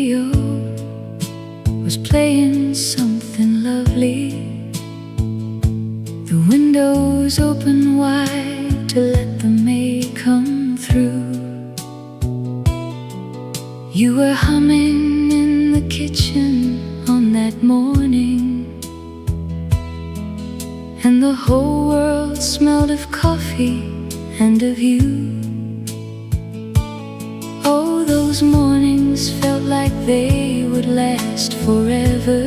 radio was playing something lovely. The windows open wide to let the May come through. You were humming in the kitchen on that morning, and the whole world smelled of coffee and of you. Oh, those mornings felt like they would last forever.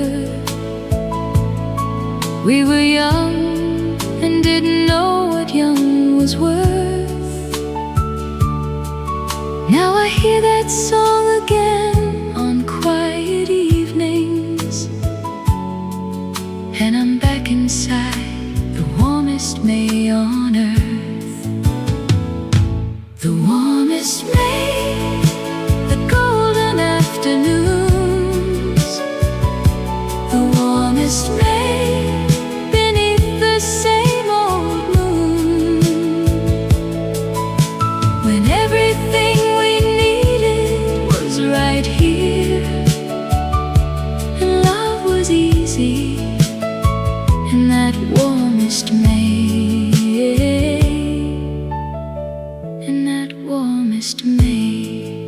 We were young and didn't know what young was worth. Now I hear that song again on quiet evenings, and I'm back inside the warmest May on earth. The warmest May, the golden afternoons, the warmest May beneath the same old moon, when everything we needed was right here, and love was easy in that warmest May, in that warmest May.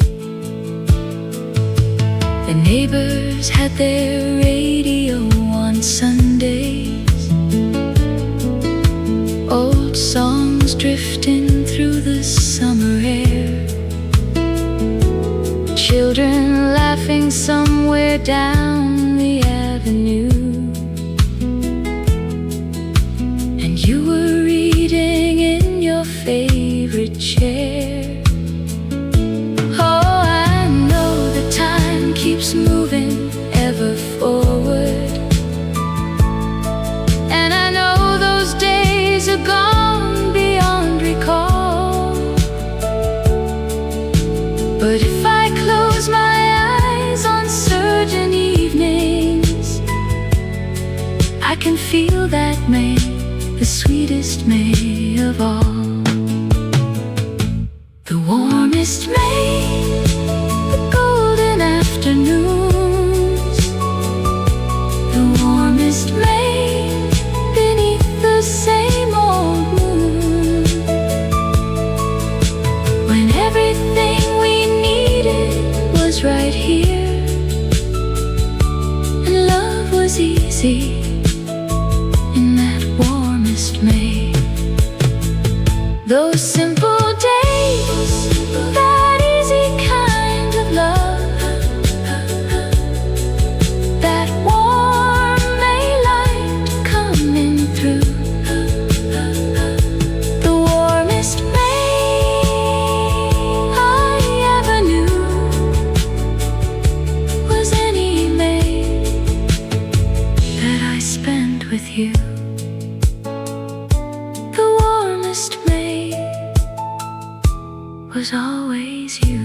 The neighbors had their radio on Sundays, old songs drifting through the summer air, children laughing somewhere down the avenue, and you were reading in your favorite chair. Oh, I know the time keeps moving ever forward, and I know those days are gone beyond recall. But if I close my eyes on certain evenings, I can feel that May, the sweetest May of all. The warmest May, the golden afternoons, the warmest May beneath the same old moon, when everything we needed was right here, and love was easy in that warmest May. Those simple days, that easy kind of love, that warm May light coming through, the warmest May I ever knew was any May that I spent with you. The warmest May was always you.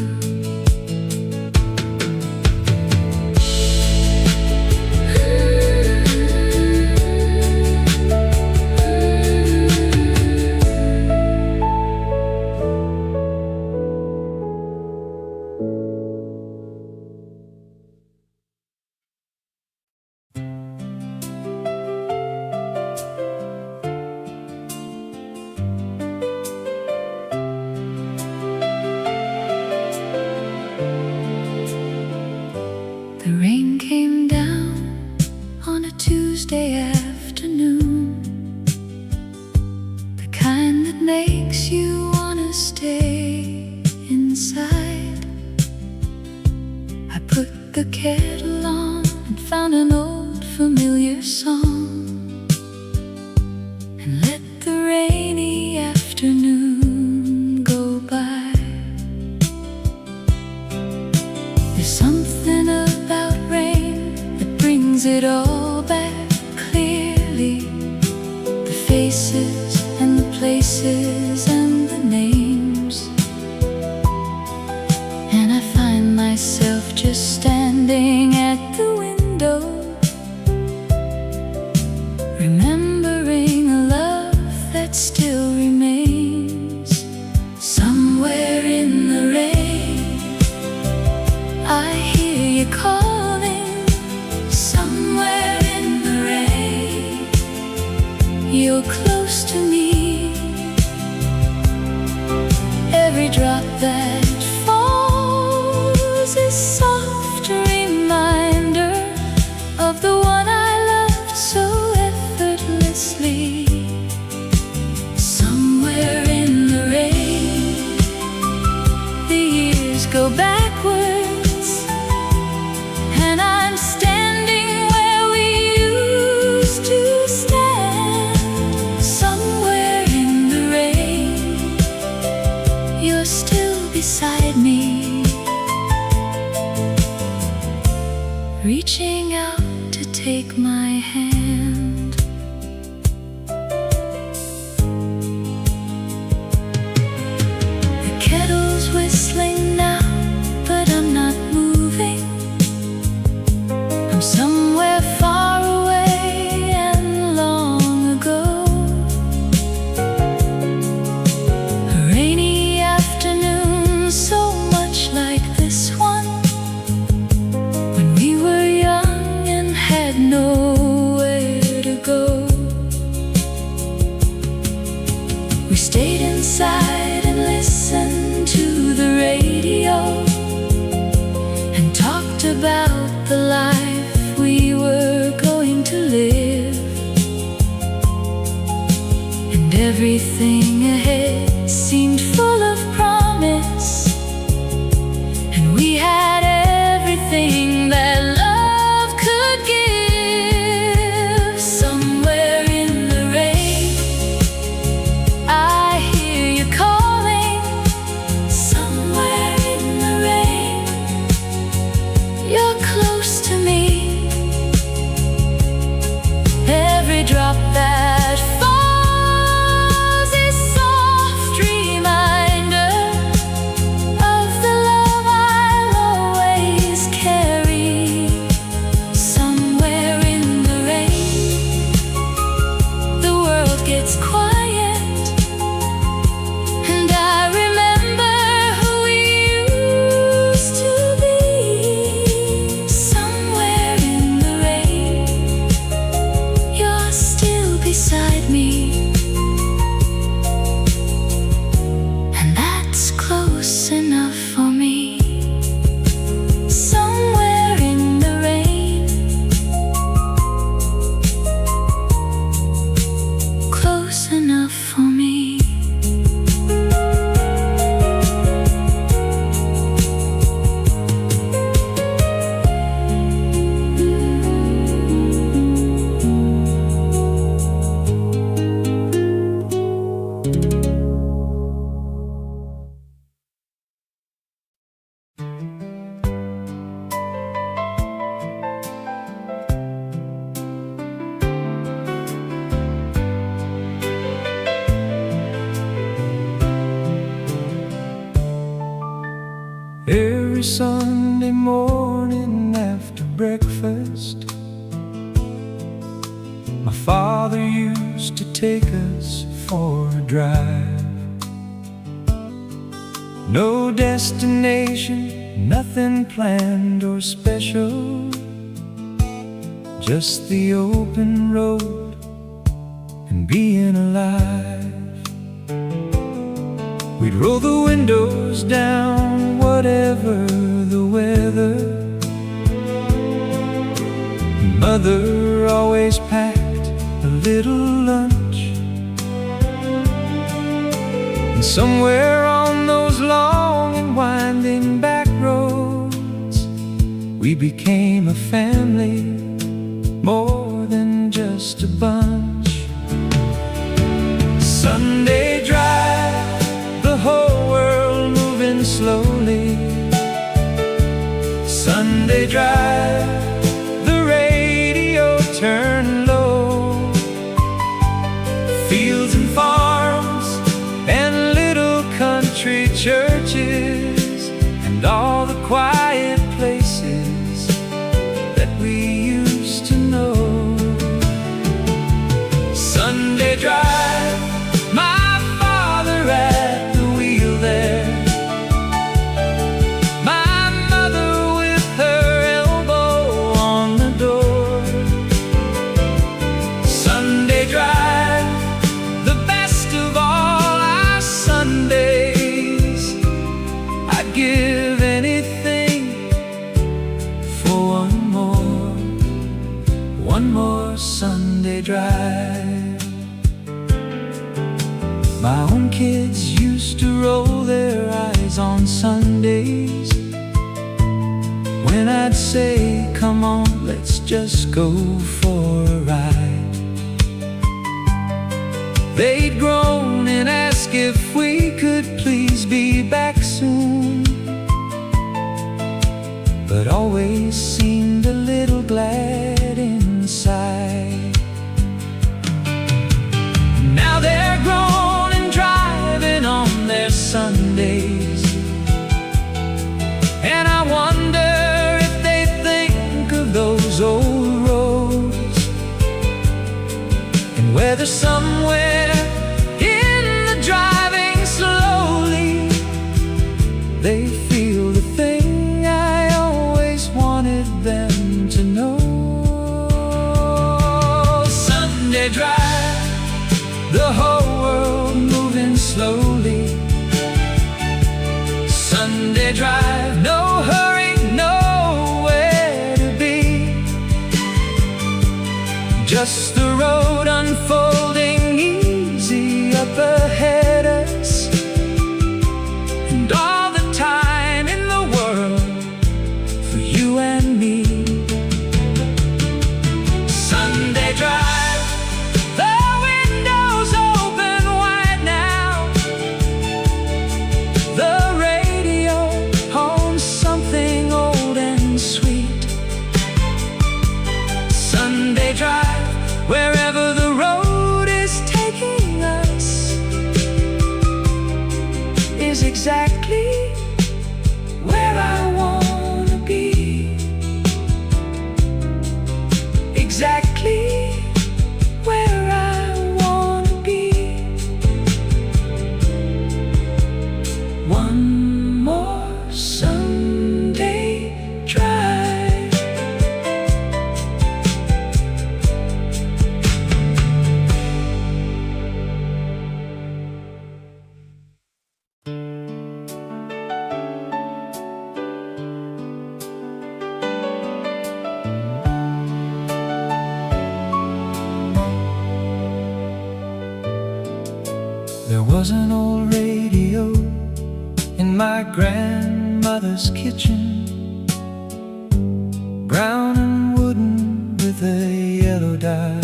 The rain came down on a Tuesday afternoon, the kind that makes you wanna stay inside. I put the kettle on and found an old familiar song, and let the rainy afternoon go by. There's something about rain that brings it all back clearly, the faces and the places and the names, and I find myself just standing at the window, remembering a love that still remains somewhere in the rain. I hear you calling? Somewhere in the rain, you're close to me. Every drop that falls is soft reminder of the one I loved so effortlessly. Somewhere in the rain, the years go backwards, and I'm standing where we used to stand. Somewhere in the rain, you're still beside me, reaching out to take my hand. The kettle's whistling now, but I'm not moving. I'm somewhere far away and long ago. A rainy afternoon, so much like this one, when we were young and had nowhere to go. We stayed inside and listened to the radio and talked about the life we were going to live. And everything ahead seemed full of promise, and we had everything that love could give. Somewhere in the rain, I hear you calling. Somewhere in the rain, you're close to me. Every drop that falls is soft reminder of the love I'll always carry. Somewhere in the rain, the world gets quiet, and I remember who we used to be. Somewhere in the rain, you're still beside me, and that's close enough for me. Somewhere in the rain, close enough for me. Every Sunday morning after breakfast, my father used to take us for a drive. No destination, nothing planned or special, just the open road and being alive. We'd roll the windows down, whatever the weather. Mother always packed a little lunch, and somewhere on those long and winding back roads, we became a family, more than just a bunch. Sunday drive, the whole world moving slowly. Sunday drive, the radio turned low. Fields and farms and little country churches, and all the quiet places that we used to know. Sunday drive, my father at the wheel there, my mother with her one more Sunday drive. My own kids used to roll their eyes on Sundays when I'd say, come on, let's just go for a ride. They'd groan and ask if we could please be back soon, but always seemed a little glad inside. Now they're grown and driving on their Sundays, and I wonder if they think of those old roads, and whether somewhere in the driving slowly they feel the thing I always wanted them to know. Sunday drive, the whole world moving slowly. Sunday drive, no hurry, nowhere to be. Just the road unfolding easy up ahead us, and all the time in the world for you and me. Sunday drive, the windows open wide now, the radio homes something old and sweet. Sunday drive, wherever the road is taking us is exactly where I wanna be. Exactly where I wanna be. One more Sunday drive. There was an old radio in my grandmother's kitchen, brown and wooden with a yellow dial.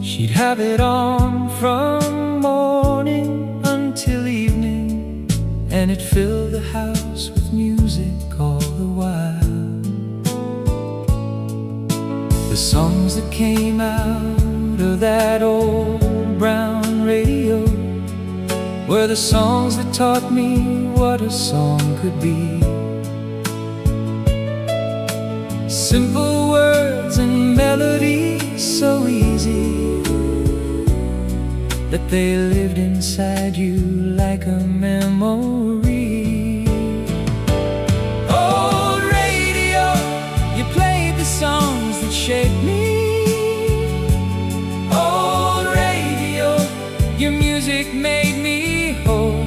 She'd have it on from morning until evening, and it filled the house with music all the while. The songs that came out of that old brown radio were the songs that taught me what a song could be. Simple words and melodies so easy that they lived inside you like a memory. Old radio, you played the songs that shaped me. Old radio, your music made me whole.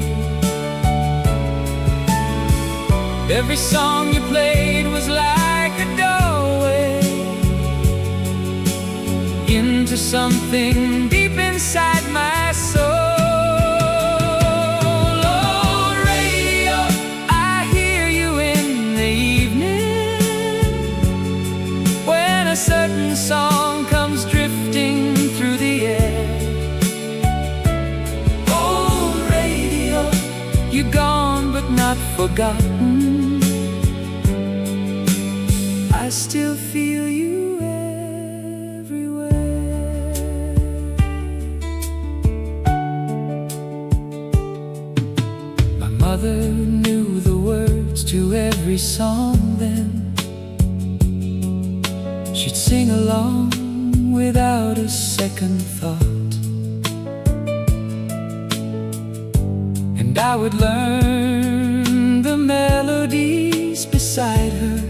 Every song you played was like a doorway into something deep inside my soul. Old radio, I hear you in the evening when a certain song comes drifting through the air. Old radio, you're gone but not forgotten. I still feel you everywhere. My mother knew the words to every song then. She'd sing along without a second thought, and I would learn the melodies beside her,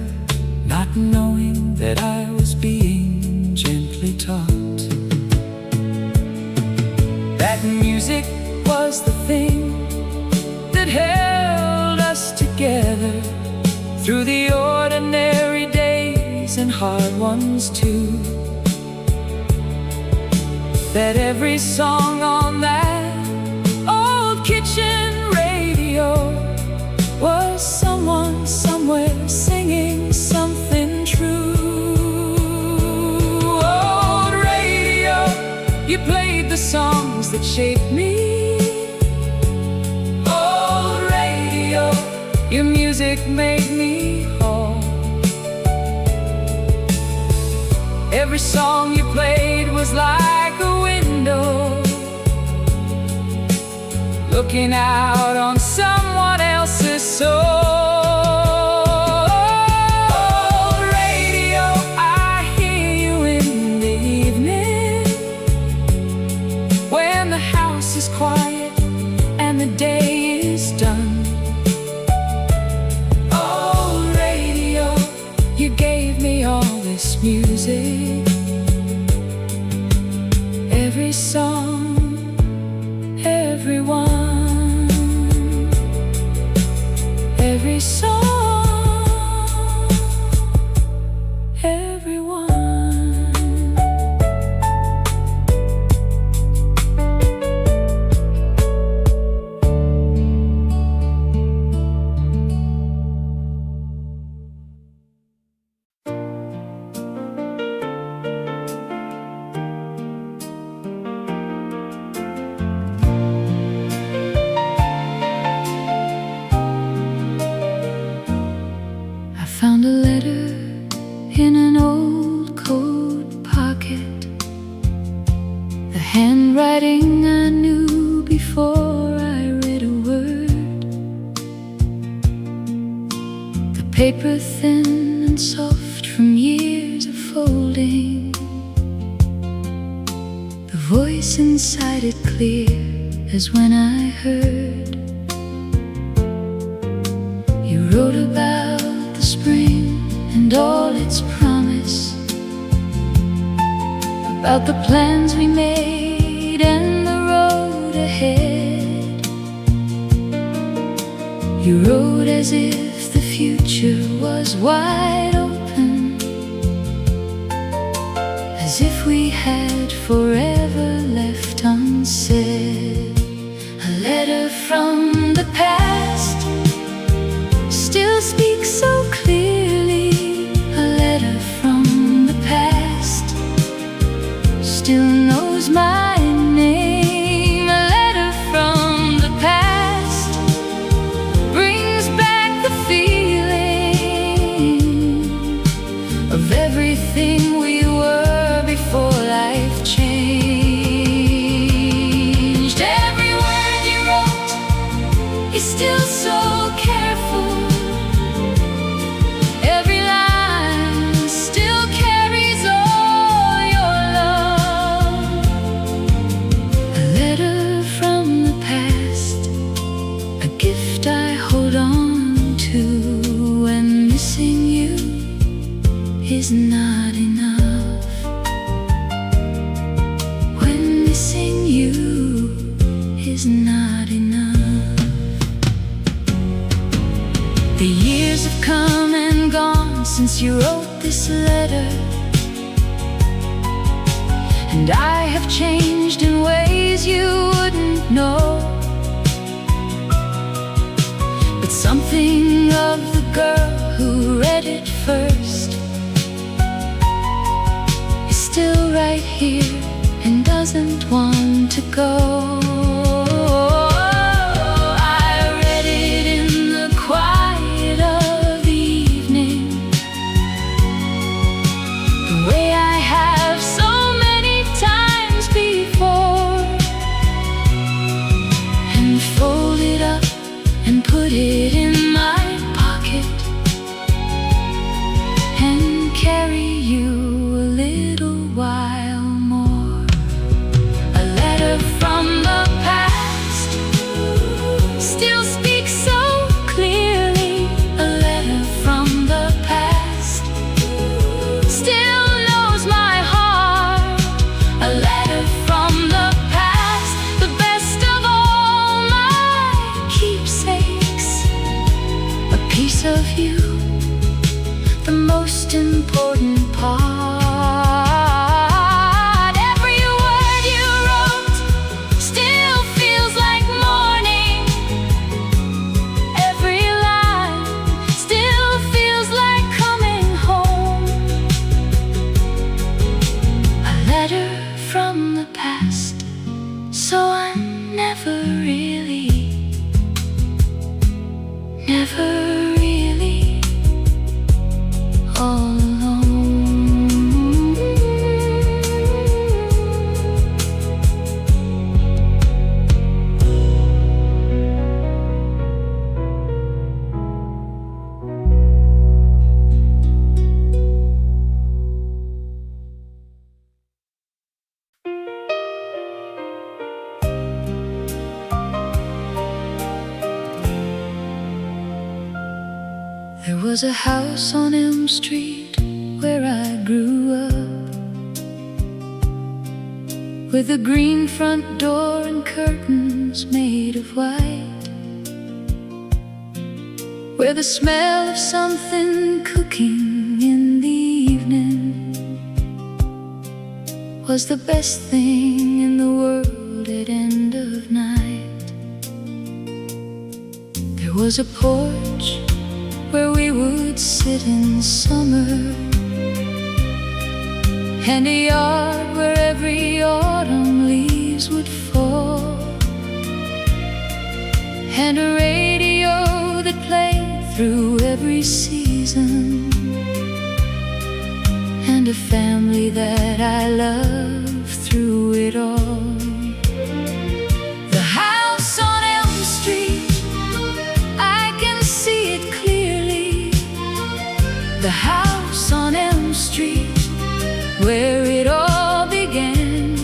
not knowing that I was being gently taught. That music was the thing that held us together through the ordinary days and hard ones too. That every song on that old kitchen radio was someone somewhere singing something true. Old radio, you played the songs that shaped me. Old radio, your music made me whole. Every song you played was like a window looking out on someone else's soul. Old radio, I hear you in the evening when the house is quiet and the day is done. Old radio, you gave me all this music. Every song, everyone, every song, everyone. Found a letter in an old coat pocket. The handwriting I knew before I read a word. The paper thin and soft from years of folding. The voice inside it clear as when I heard. You wrote about the spring and all its promise, about the plans we made and the road ahead. You wrote as if the future was wide open, as if we had forever left unsaid. A letter from the past still speaks so clearly. A letter from the past still knows my name. A letter from the past brings back the feeling of everything we were before life changed. Every word you wrote is still so careful. Every line still carries all your love. A letter from the past, a gift I hold on to when missing you is not enough. When missing you is not enough. The years have come and gone since you wrote this letter, and I have changed in ways you wouldn't know. But something of the girl who read it first is still right here and doesn't want to go. I read it in the quiet of the evening, the way I have so many times before, and fold it up and put it in my pocket and carry you a little while more. A letter from the past still speaks so clearly. A letter from the past still knows my heart. A letter from the past, the best of all my keepsakes. A piece of you, the most important part. was a house on Elm Street where I grew up, with a green front door and curtains made of white, where the smell of something cooking in the evening was the best thing in the world at end of night. There was a porch where we would sit in summer, and a yard where every autumn leaves would fall, and a radio that played through every season, and a family that I loved through it all. The house on Elm Street, I can see it clearly. The house on Elm Street, where it all began,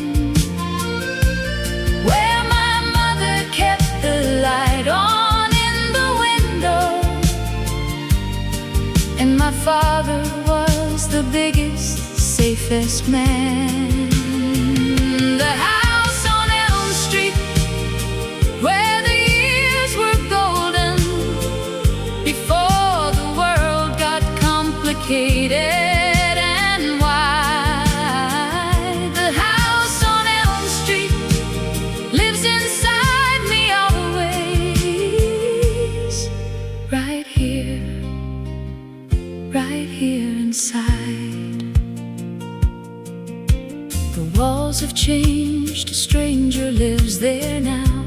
where my mother kept the light on in the window, and my father was the biggest, safest man. The house on Elm Street, where the years were golden before the world got complicated. The walls have changed, a stranger lives there now.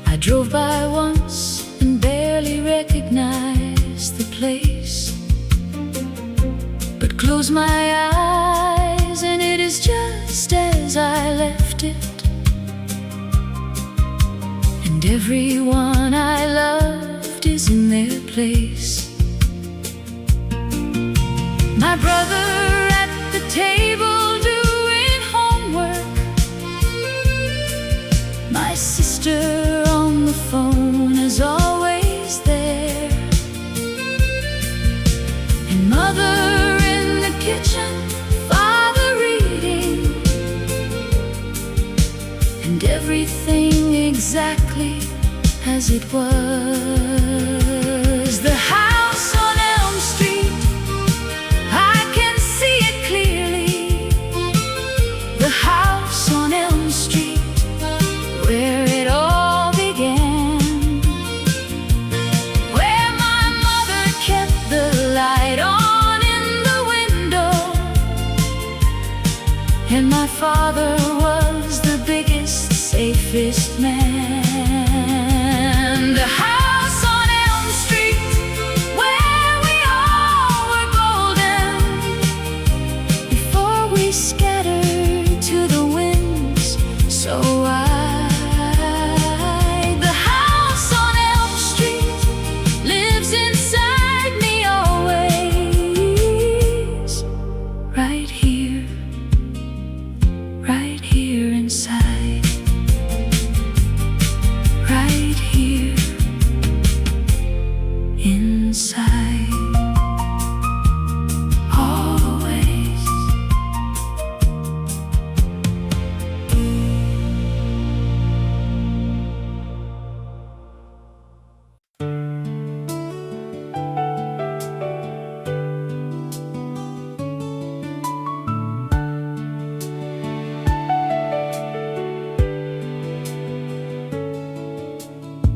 I drove by once and barely recognized the place, but close my eyes and it is just as I left it, and everyone I loved is in their place. My brother at the table doing homework, my sister on the phone is always there, and mother in the kitchen, father reading, and everything exactly as it was. The house on Elm Street, the house on Elm Street, where it all began, where my mother kept the light on in the window, and my father was the biggest, safest man. The house on Elm Street, where we all were golden before we scattered to the winds so wide. The house on Elm Street lives inside me always, right here inside, right here inside, always.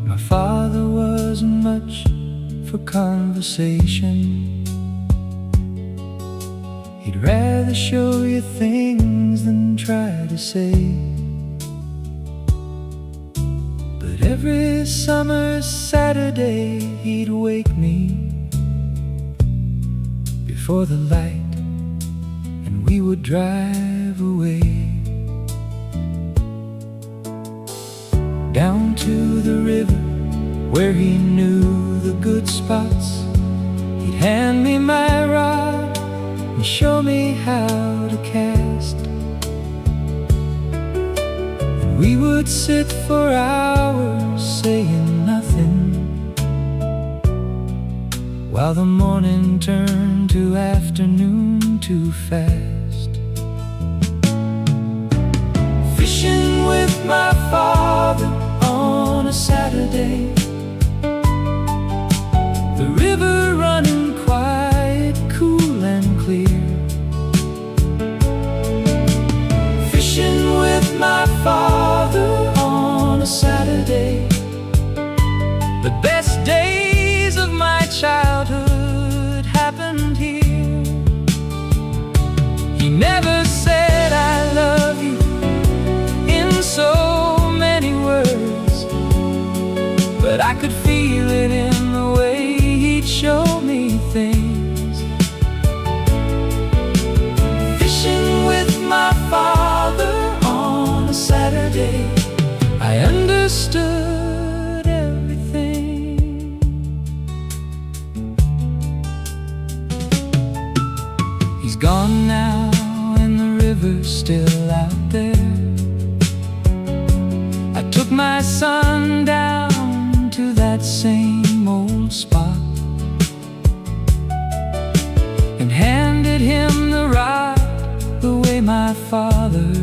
My father wasn't much for conversation. He'd rather show you things than try to say. But every summer Saturday he'd wake me before the light, and we would drive away down to the river where he knew the good spots. He'd hand me my rod and show me how to cast, and we would sit for hours saying nothing, while the morning turned to afternoon too fast. Fishing with my father on a Saturday, the river running quiet, cool and clear. Fishing with my father on a Saturday, the best days of my childhood happened here. He never said I love you in so many words, but I could feel it in the way he'd show me things. Fishing with my father on a Saturday, I understood everything. He's gone now and the river's still out there. I took my son down to that same old spot and handed him the rod the way my father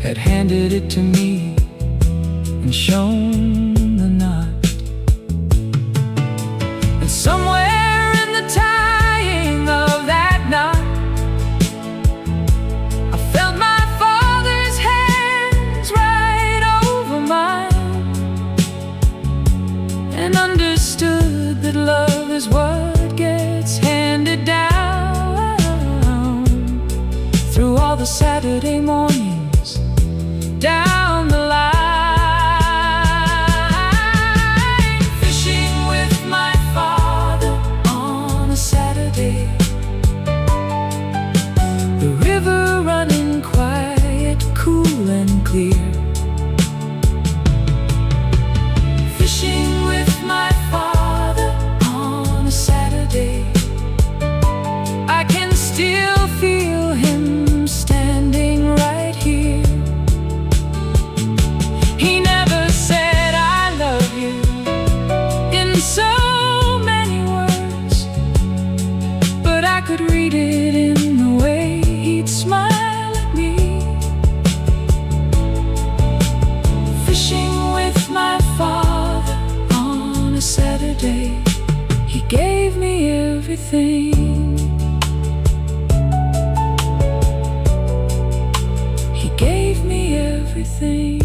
had handed it to me and shown the knot. And somewhere in the tying of that knot, I felt my father's hands right over mine, and understood that love is what gets handed down through all the Saturday mornings down the line. Fishing with my father on a Saturday, the river running quiet, cool and clear. Fishing with my father on a Saturday, I can still feel him standing right here. He never said I love you in so many words, but I could read it in the way he'd smile at me. Fishing with my father on a Saturday, he gave me everything. He gave me everything.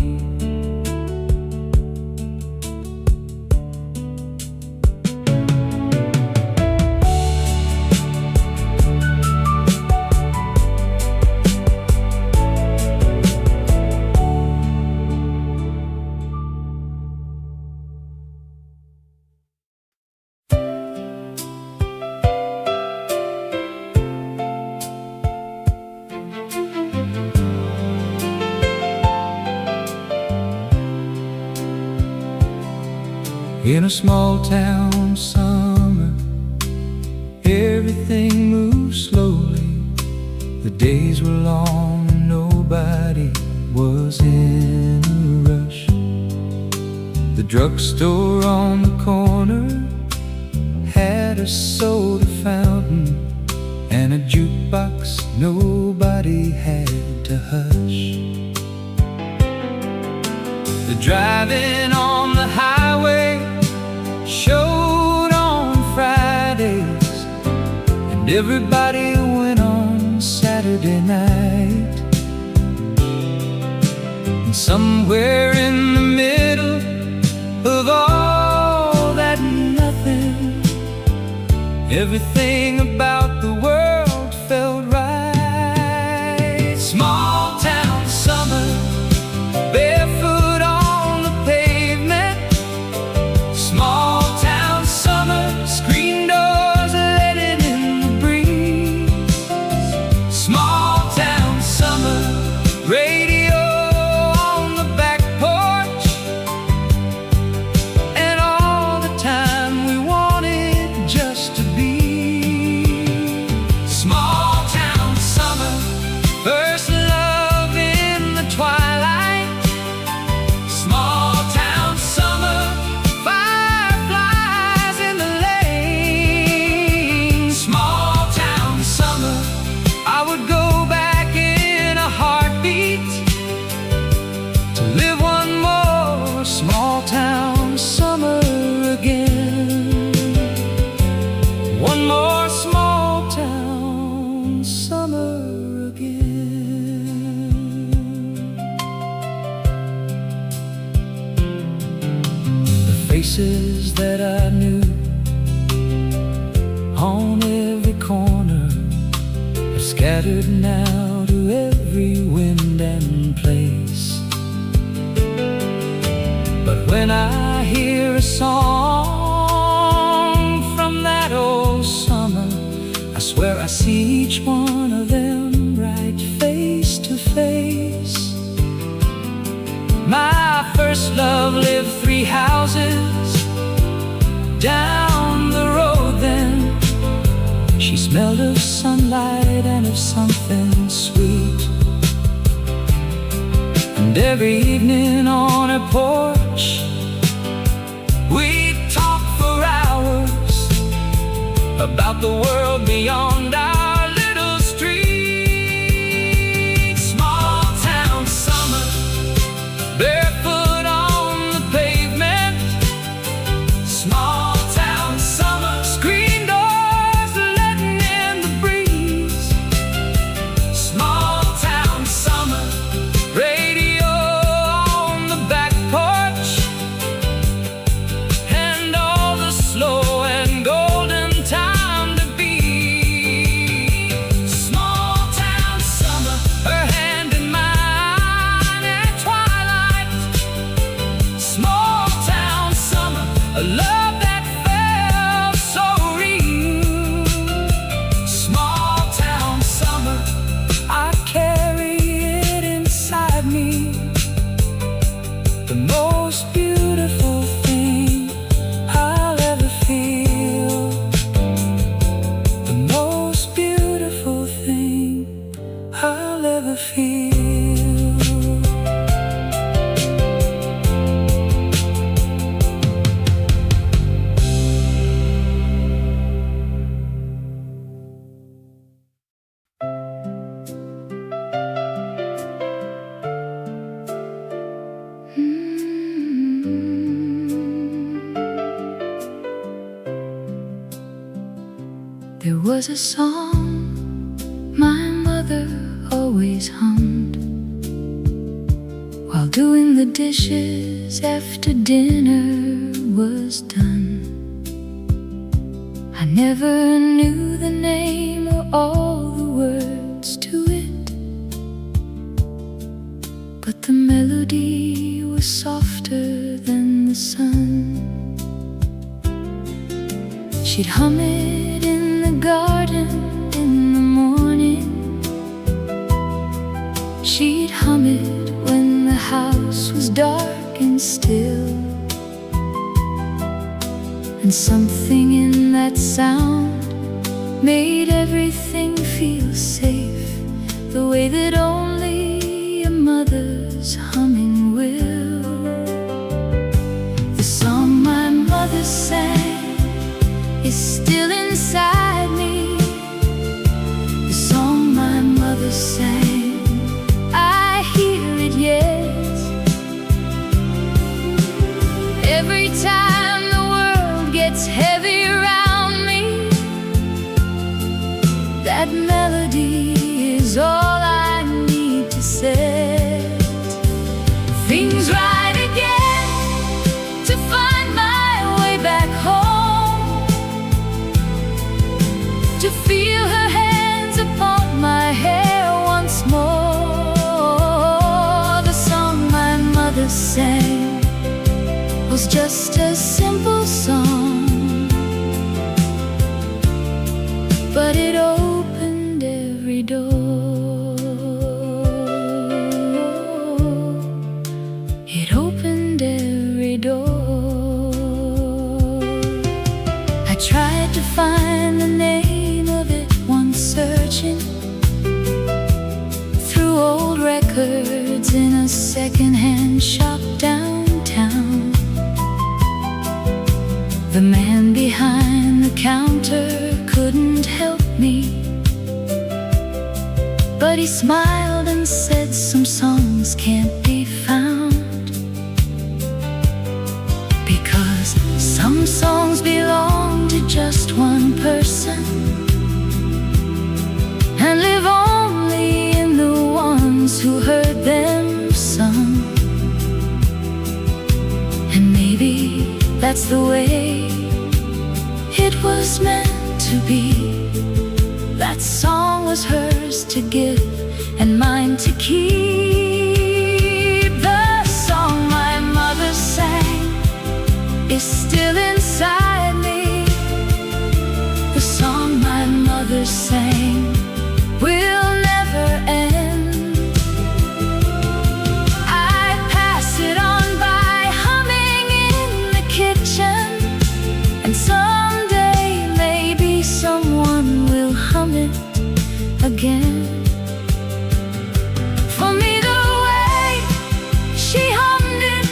In a small town summer, everything moved slowly. The days were long and nobody was in a rush. The drugstore on the corner had a soda fountain and a jukebox nobody had to hush. The driving on the highway showed on Fridays, and everybody went on Saturday night. And somewhere in the middle of all that nothing, everything about the world felt right. Small town summer, barefoot on the pavement. Small town summer, screen doors letting in the breeze. Small town summer, radio on the back porch, and all the time we wanted just to be. scattered now to every wind and place. But when I hear a song from that old summer, I swear I see each one of them right face to face. My first love lived 3 houses down the road then. She smelled of sunlight and of something sweet. And every evening on her porch we'd talk for hours about the world beyond our little street. Small town summer, barefoot on the pavement. Small town summer, screen doors letting in the breeze. Small town summer, radio on the back porch, and all the slow and golden time to be. Small town summer, her hand in mine at twilight. Small town summer, a love that felt so real. Small town summer, I carry it inside me. The most beautiful thing I'll ever feel. The most beautiful thing I'll ever feel. There was a song my mother always hummed while doing the dishes after dinner was done. I never knew the name or all the words to it, but the melody was softer than the sun. She'd hum it in the garden in the morning. She'd hum it when the house was dark and still. And something in that sound made everything feel safe, the way that only a mother's humming will. The song my mother sang is still inside me. The song my mother sang, I hear it yet. Every time the world gets heavy around me, that melody is all I need to set things right again, to find my way back home, to feel her hands upon my hair once more. The song my mother sang was just a simple song, but it opened every door. It opened every door. I tried to find the name of it once, searching through old records in a second-hand shop downtown. The man behind the counter couldn't help me, but he smiled and said some songs can't be found, because some songs belong to just one person and live only in the ones who heard them sung. And maybe that's the way it was meant to be. That song was hers to give and mine to keep. The song my mother sang is still inside me. The song my mother sang will never end. I pass it on by humming in the kitchen, and someday maybe someone will hum it again. For me, the way she hummed it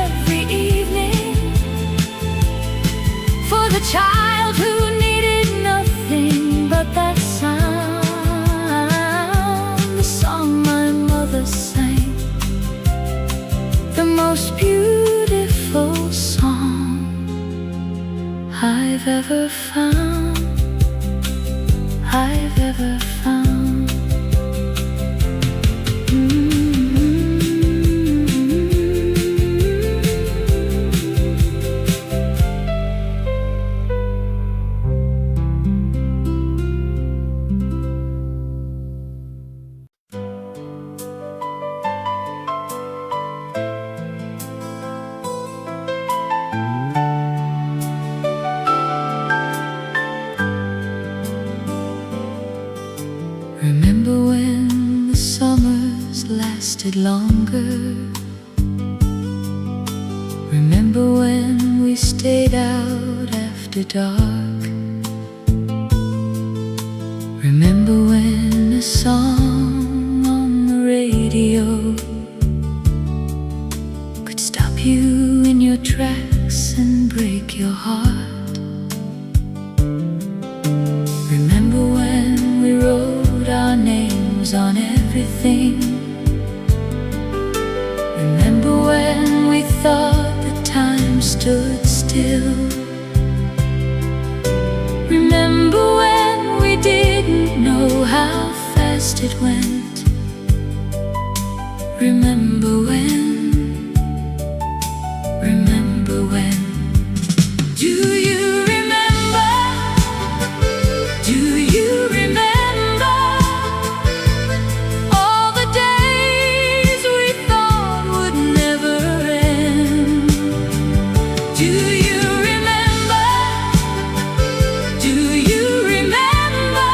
every evening, for the child who needed nothing but that sound. The song my mother sang, the most beautiful song I've ever found, I've ever found. Remember when the summers lasted longer? Remember when we stayed out after dark? Remember when a song on the radio could stop you in your tracks and break your heart? Remember when we wrote our names on everything? Remember when we thought that time stood still? Remember when we didn't know how fast it went? Remember when? Remember when? Do you remember? Do you remember all the days we thought would never end? Do you remember? Do you remember?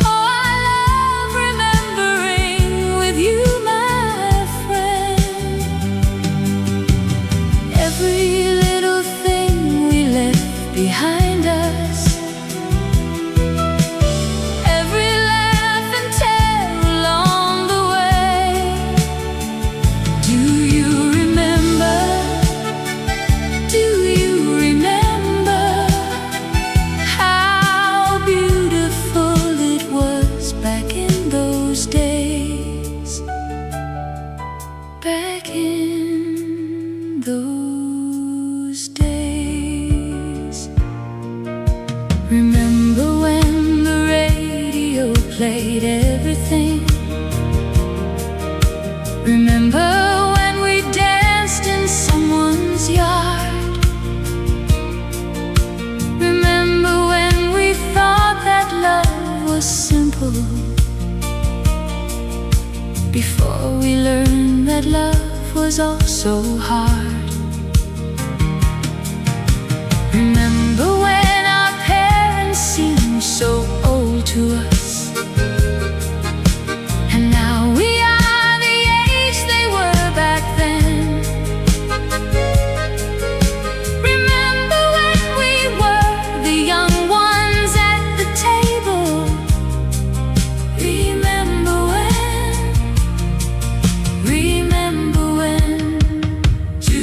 Oh, I love remembering with you, my friend. Every little thing we left behind us, every laugh and tear along the way. Do you remember? Do you remember how beautiful it was back in those days? Back in those days. Remember when the radio played everything? Remember when we danced in someone's yard? Remember when we thought that love was simple, before we learned that love was also hard? Remember when our parents seemed so old to us, and now we are the age they were back then? Remember when we were the young ones at the table? Remember when? Remember when? Do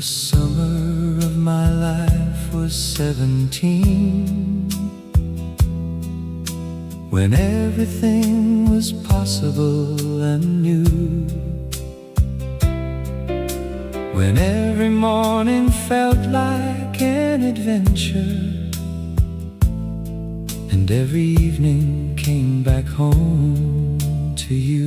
first summer of my life was 17, when everything was possible and new, when every morning felt like an adventure, and every evening came back home to you.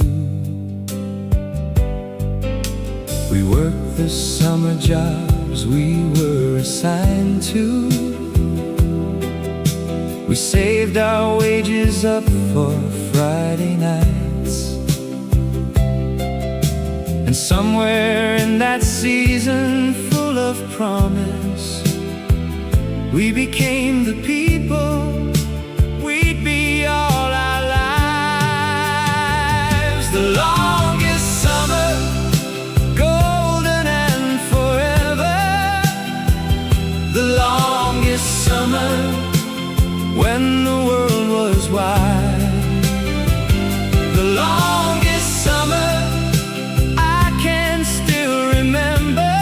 We worked the summer jobs we were assigned to. We saved our wages up for Friday nights, and somewhere in that season full of promise, we became the people we'd be all our lives. The longest summer, golden and forever. The longest summer, when the world was wide. The longest summer, I can still remember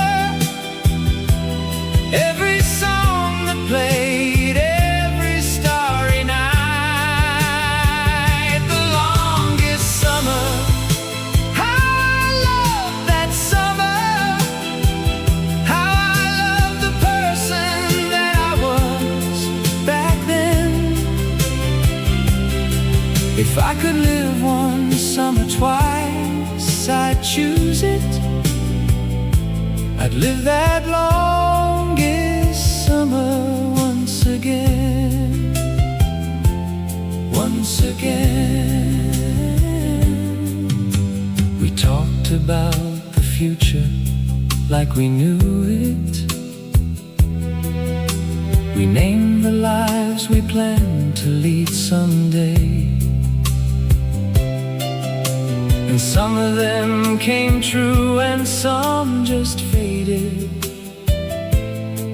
every song that played, every starry night. The longest summer, how I loved that summer, how I loved the person that I was back then. If I could live one summer twice, I'd choose it. I'd live that longest summer once again. Once again. We talked about the future like we knew it. We named the lives we planned to lead someday, and some of them came true and some just faded,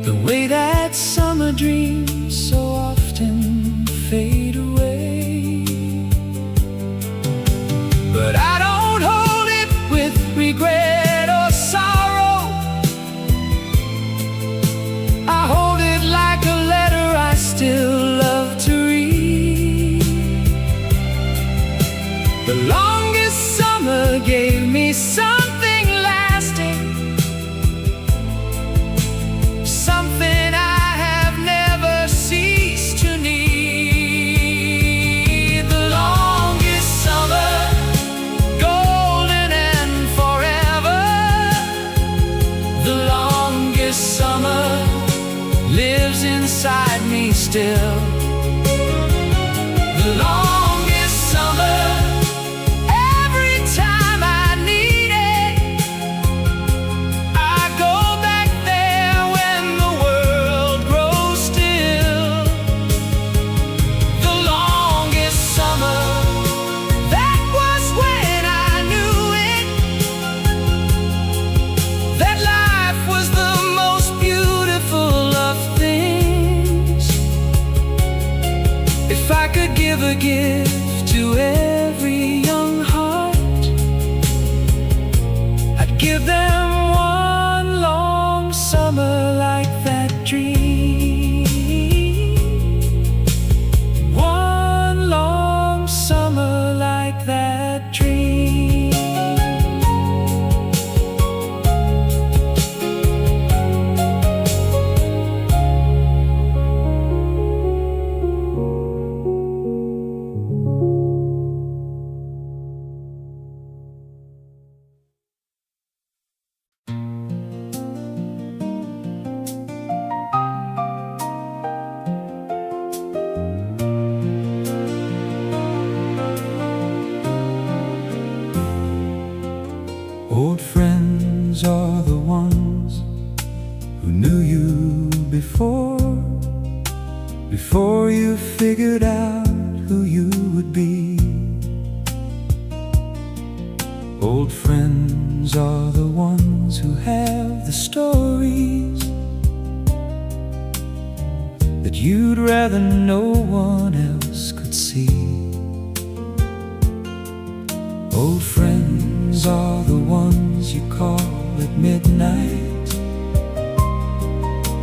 the way that summer dreams so often fade away. But I don't hold it with regret or sorrow. I hold it like a letter I still love to read. The longest summer gave me something lasting, something I have never ceased to need. The longest summer, golden and forever. The longest summer lives inside me still. The longest summer, every time I need it, I go back there when the world grows still. The longest summer, that was when I knew it, that life was the most beautiful of things. If I could give a gift to every young heart, I'd give them one long summer like that dream. One long summer like that dream. Old friends are the ones who knew you before you figured out who you would be. Old friends are the ones who have the stories that you'd rather no one else could see. Old friends are the ones you call at midnight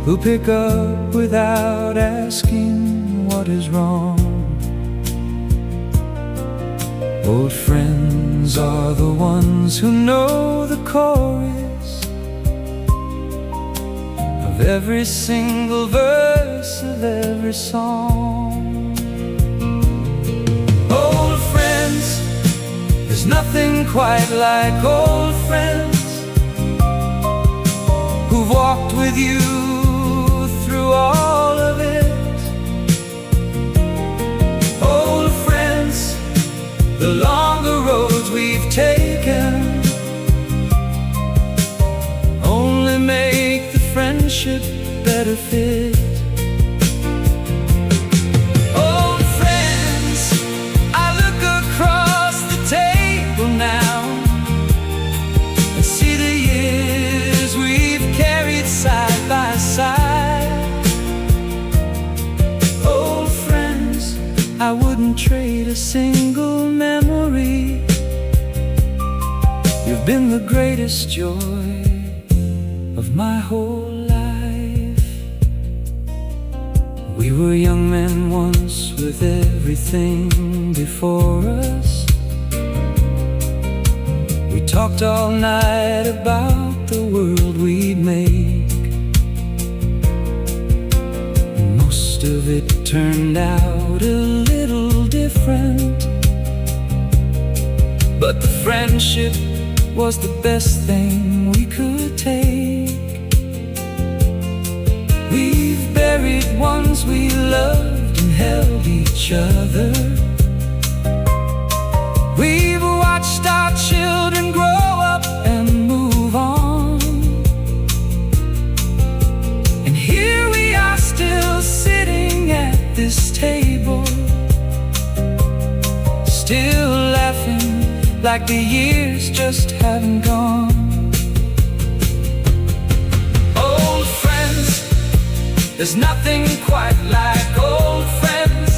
who pick up without asking what is wrong. Old friends are the ones who know the chorus of every single verse of every song. Old friends, there's nothing quite like old friends who've walked with you through all of it. Old friends, the longer roads we've taken only make the friendship better fit. Old friends, I look across the table now and see the years we've carried side by side. Old friends, I wouldn't trade a single memory. You've been the greatest joy of my whole life. We were young men once with everything before us. We talked all night about the world we'd make. Most of it turned out a little different, but the friendship was the best thing we could take. We've buried ones we loved and held each other. We've watched our children grow up and move on. And here we are still sitting at this table, still laughing like the years just haven't gone. Old friends, there's nothing quite like old friends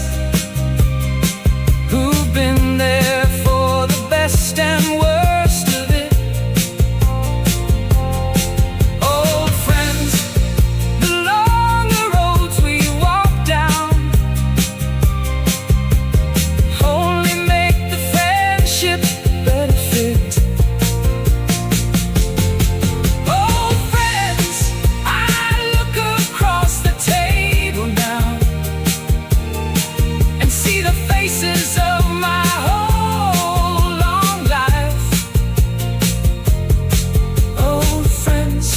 who've been there for the best and worst of it. Old friends, the longer roads we walk down only make the friendship better fit. Old friends, I look across the table now and see the faces of my whole long life. Old friends,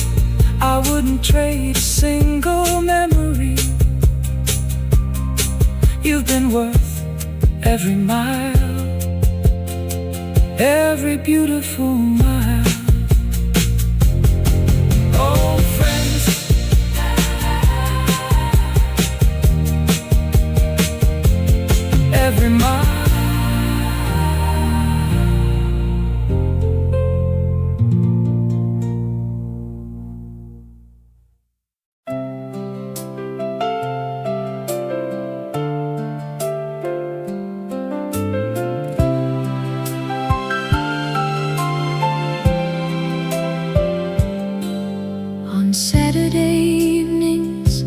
I wouldn't trade a single memory. You've been worth every mile, every beautiful mile. Old friends, every mile. On Saturday evenings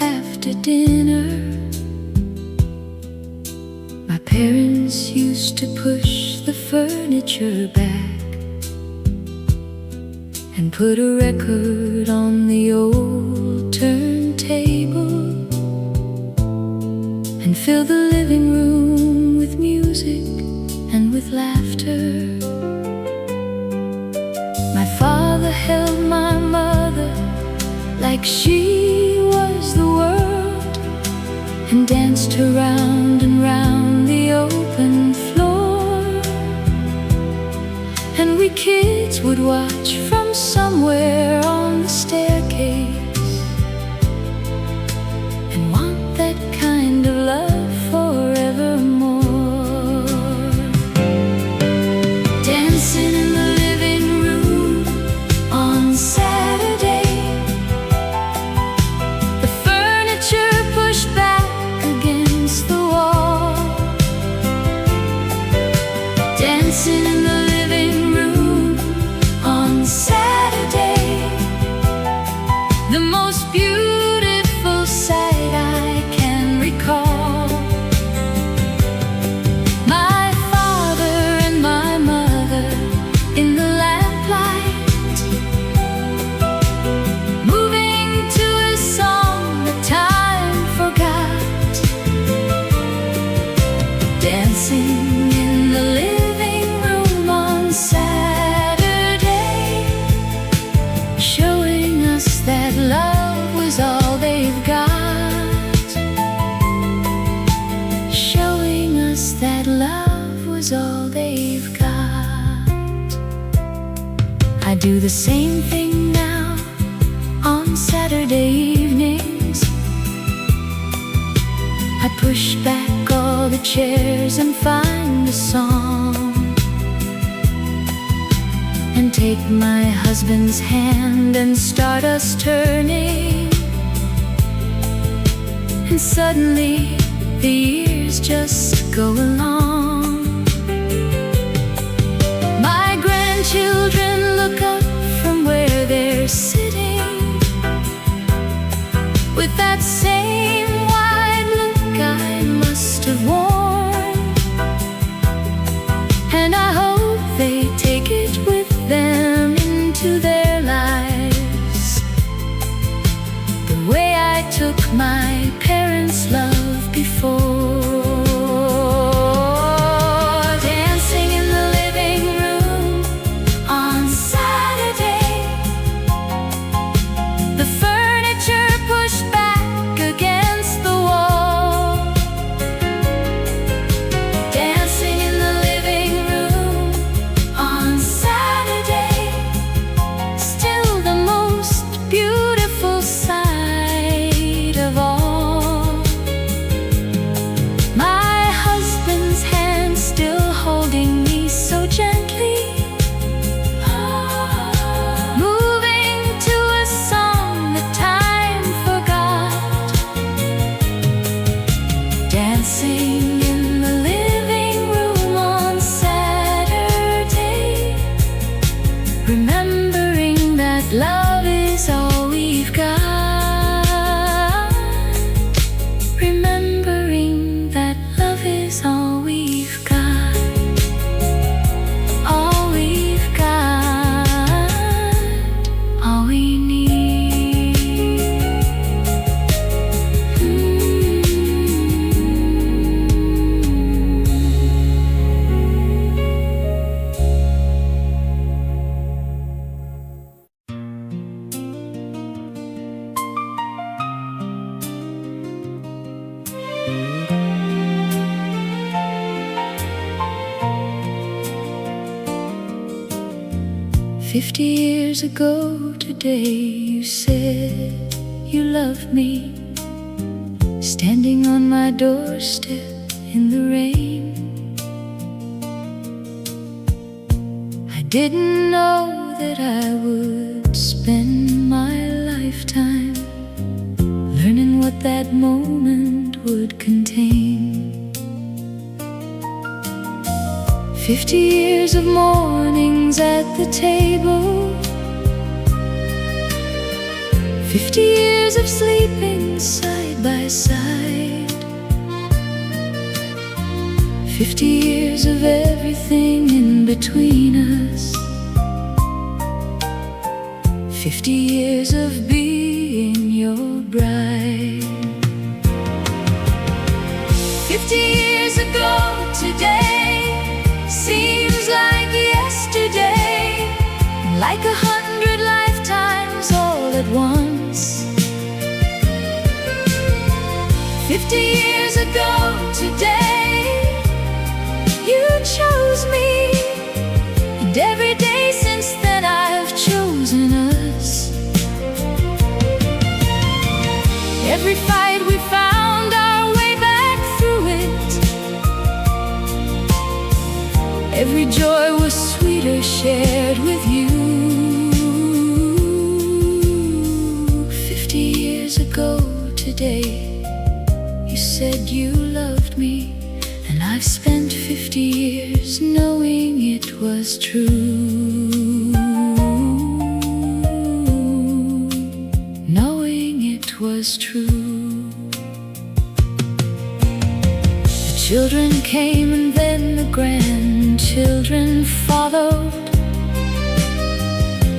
after dinner, my parents used to push the furniture back and put a record on the old turntable and fill the living room with music and with laughter. My father held my mother like she was the world and danced her round and round the open floor. And we kids would watch from somewhere on the staircase and want that kind of love forevermore. Dancing in the living room on Saturday, the furniture pushed back against the wall. Dancing in the living room on Saturday, the most beautiful do the same thing now on Saturday evenings. I push back all the chairs and find a song, and take my husband's hand and start us turning. And suddenly the years just go along. My grandchildren look up from where they're sitting with that same wide look I must have worn, and I hope they take it with them into their lives the way I took my parents' love before. Dancing in the living room on Saturday, the furniture pushed back against the wall. Dancing in the living room on Saturday, still the most beautiful sight of all. My husband's hand still holding me so gently, moving to a song that time forgot. Dancing in the living room on Saturday, remembering that love is all we've got. Remembering that love is all we've got. All we've got. All we need. 50 years ago today, you said you loved me, standing on my doorstep in the rain. I didn't know that I would spend my lifetime learning what that moment would contain. 50 years of mornings at the table, 50 years of sleeping side by side, 50 years of everything in between us, 50 years of being your bride. 50 years ago today seems like yesterday, like 100 lifetimes all at once. 50 years ago today, you chose me, and every day since then I've chosen us. Every fight we found our way back through it, every joy was sweeter shared with you. 50 years ago today, you said you loved me, and I've spent 50 years knowing it was true. Knowing it was true. The children came and then the grandchildren followed,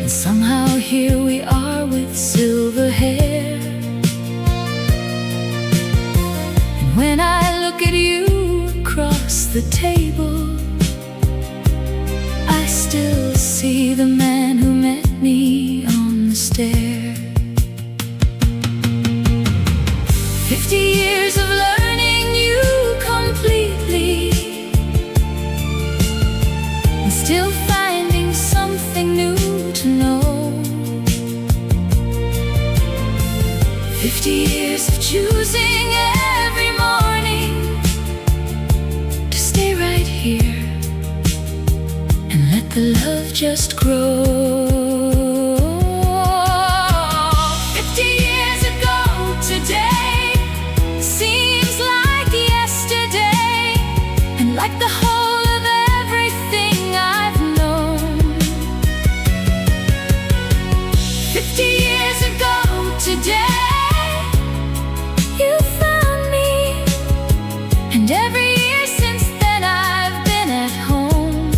and somehow here we are with silver hair. And when I look at you across the table, I still see the man who met me on the stair. 50 years of learning you completely, and still finding something new to 50 years of choosing every morning to stay right here and let the love just grow. 50 years ago today seems like yesterday, and like the whole of everything I've known. 50 years ago today you found me, and every year since then I've been at home.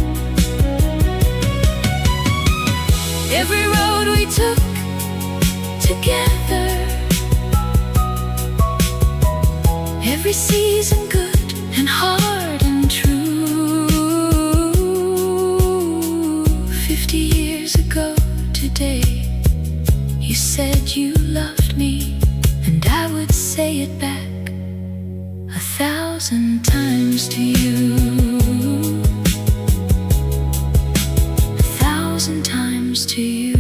Every road we took together, every season good and hard and true. 50 years ago today you said you loved me, and I would say it back 1,000 times to you, 1,000 times to you.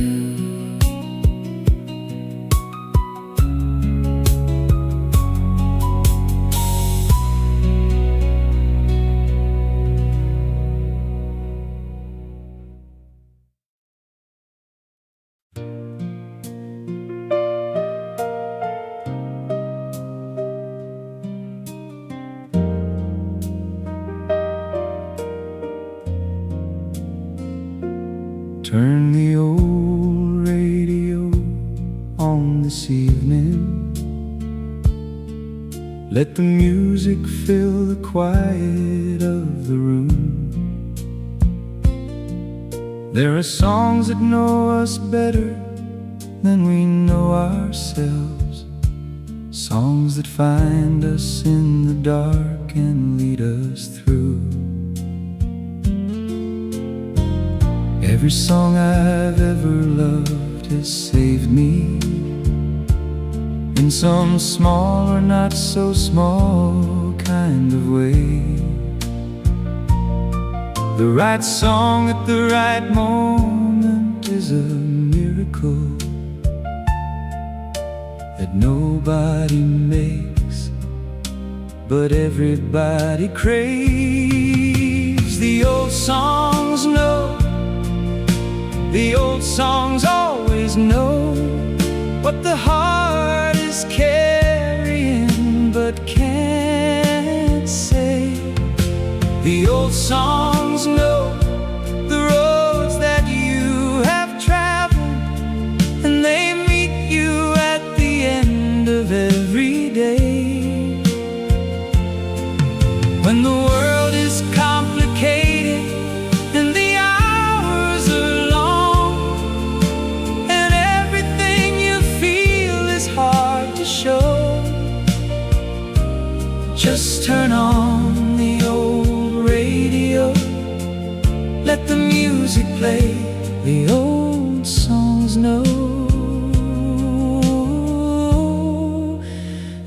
Turn the old radio on this evening. Let the music fill the quiet of the room. There are songs that know us better than we know ourselves, songs that find us in the dark and lead us through. Every song I've ever loved has saved me in some small or not so small kind of way. The right song at the right moment is a miracle that nobody makes, but everybody craves. The old songs know, the old songs always know what the heart is carrying but can't say. The old songs know the roads that you have traveled, and they meet you at the end of every day. When the world is complicated and the hours are long, and everything you feel is hard to show, just turn on the old radio, let the music play, the old songs know,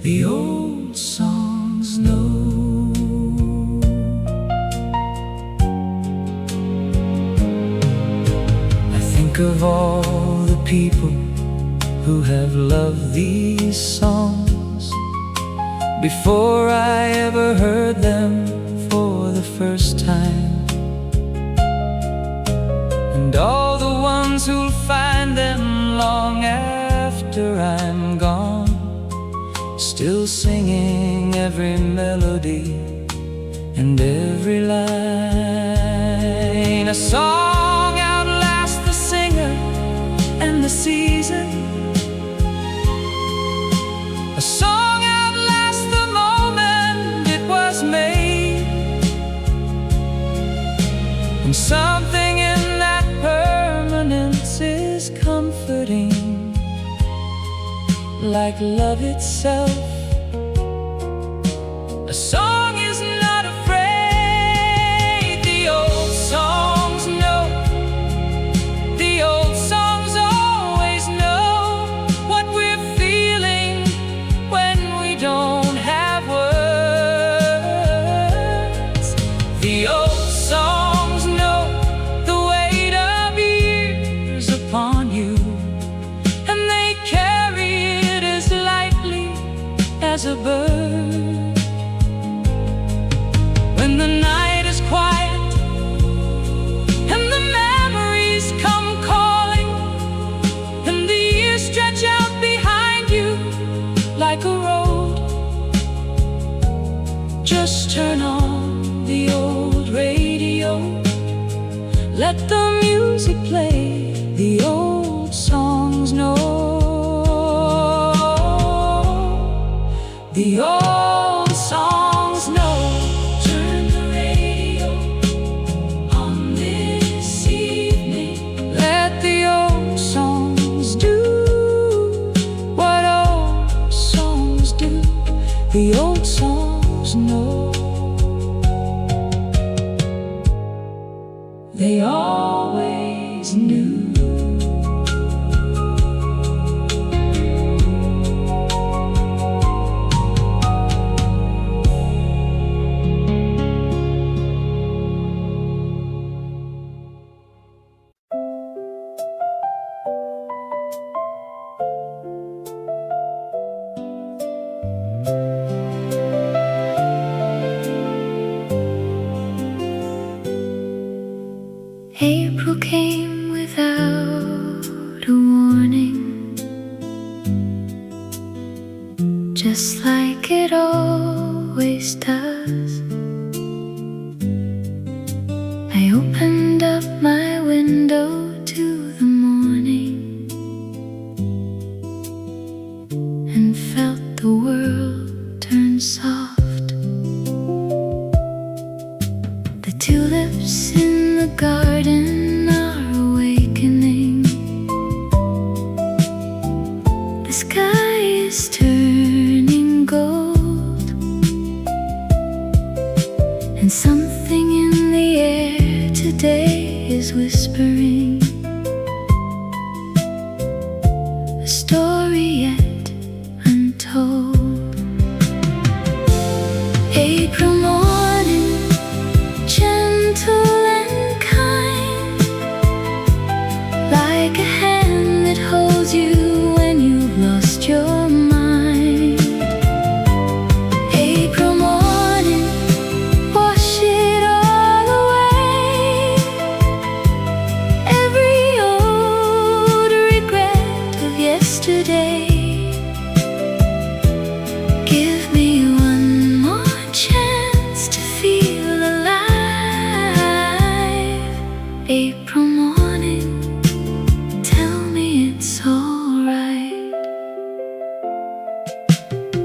the old songs know. I think of all the people who have loved these songs before I ever heard them for the first time, and all the ones who'll find them long after I'm gone, still singing every melody and every line. A song outlasts the singer and the season. A song outlasts the moment it was made, and something in that permanence is comforting, like love itself. A song is not afraid. The old songs know, the old songs always know what we're feeling when we don't have words. The old songs know the weight of years upon you, and they carry it as lightly Let the music play, the old songs know. The old songs know. Turn the radio on this evening. Let the old songs do what old songs do. The old songs know. They always knew. April came without a warning, just like it always does. I opened up my window to the morning and felt the world turn soft. The tulips in the garden are awakening. The sky is turning gold, and something in the air today is whispering a story yet untold. April morning, gentle and kind, like a hand that holds you when you've lost your mind. April morning, wash it all away, every old regret of yesterday. Give me one more chance to feel alive. April morning, tell me it's alright.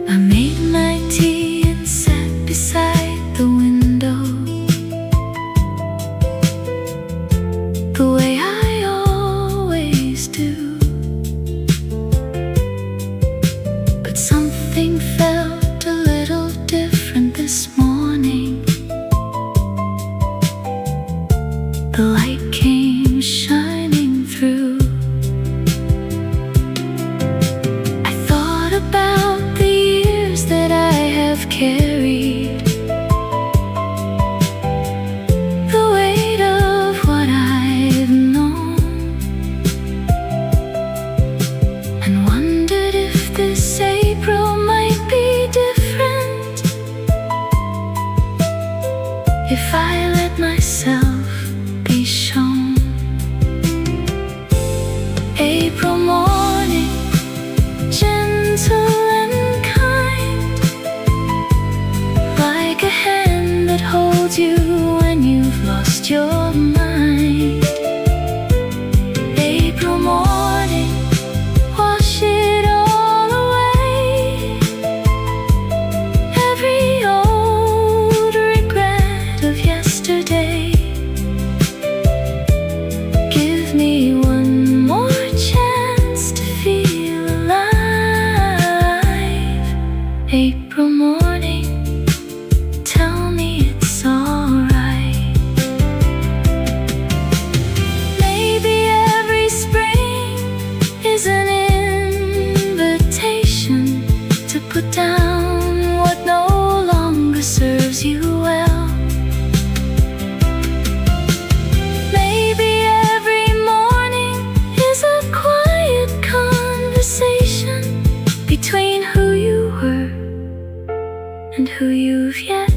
I made my tea and sat beside the window, the way I always do. But something felt a little different this morning. The light came shining through. I thought about the years that I have carried, the weight of what I've known, and wondered if this April might be different, if I let myself be shown. April morning, gentle and kind, like a hand that holds you when you've lost your mind. April morning, wash it all away, every old regret of yesterday. Give me one more chance to feel alive. April morning, tell me it's alright. Maybe every spring is an invitation to put down what no longer serves you well. Maybe every morning is a quiet conversation between who you were and who you've yet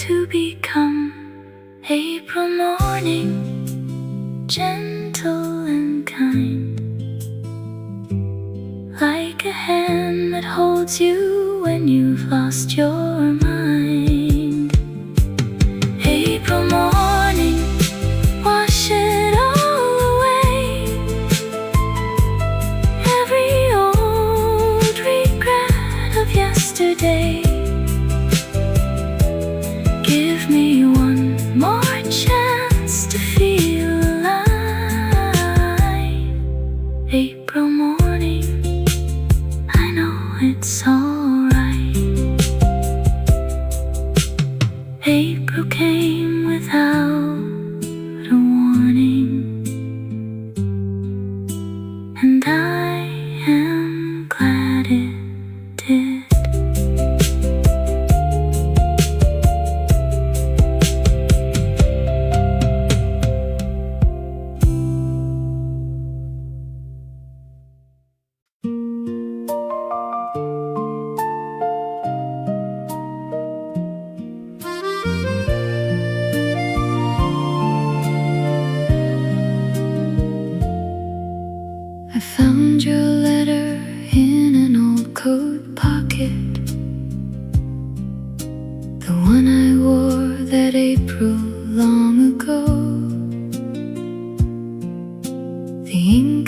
to become. April morning, gentle and kind, like a hand that holds you when you've lost your mind. April morning, wash it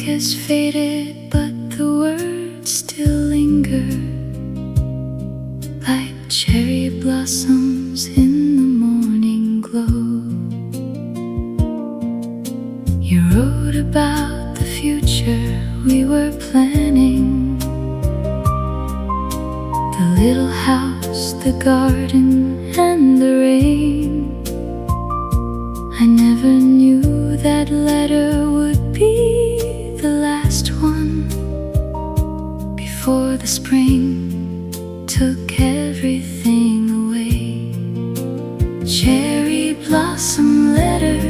has faded, but the words still linger like cherry blossoms in the morning glow. You wrote about the future we were planning, the little house, the garden, and the rain. I never knew that letter would be the last one before the spring took everything away. Cherry blossom letter,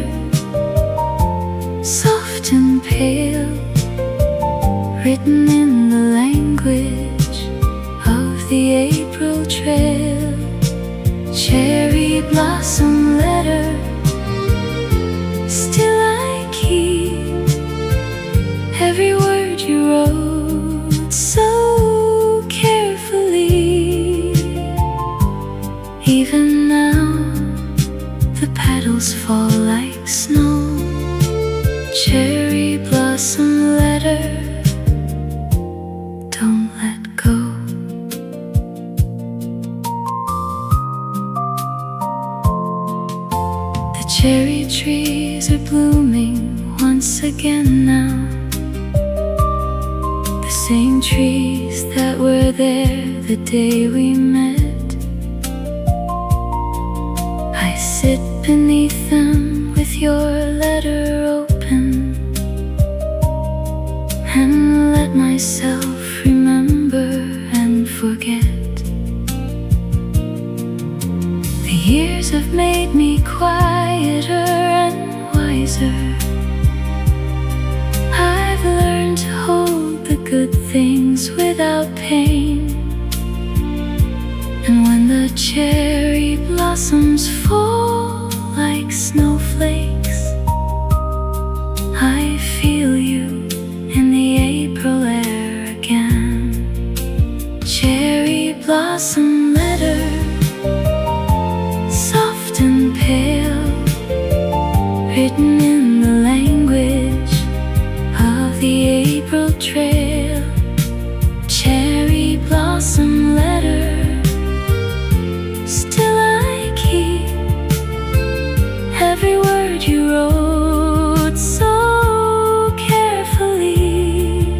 soft and pale, written in the language of the April trail. Cherry blossom letter, still I keep every word you wrote so carefully. Even now the petals fall like snow. Cherry blossom letter, don't let go. The cherry trees are blooming once again now, the same trees that were there the day we met. I sit beneath them with your letter open and let myself remember and forget. The years have made me quieter and wiser. I've learned to hold the good things without pain. And when the cherry blossoms fall like snowflakes, I feel you in the April air again. Cherry blossom letter, soft and pale, written in the language of the April trail. Cherry blossom letter, still I keep every word you wrote so carefully.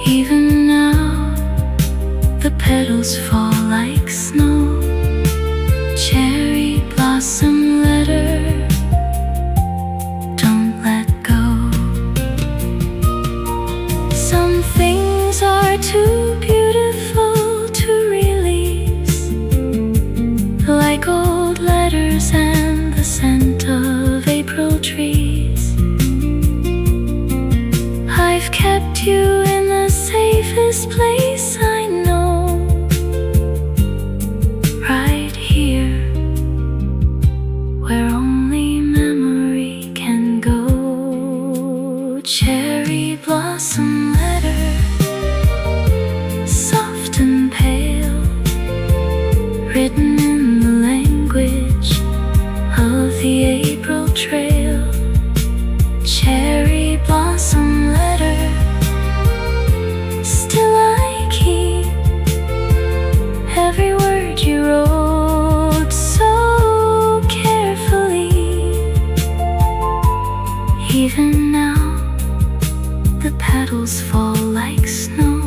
Even now the petals fall like snow. Cherry blossom letter, don't let go. Some things are too beautiful to release, like old letters and the scent of April trees. I've kept you in the safest place I know, right here where only memory can go. Cherry blossom letter, soft and pale, written in the language of the April trail. Cherry blossom letter, still I keep every word you wrote so carefully. Even now the petals fall like snow.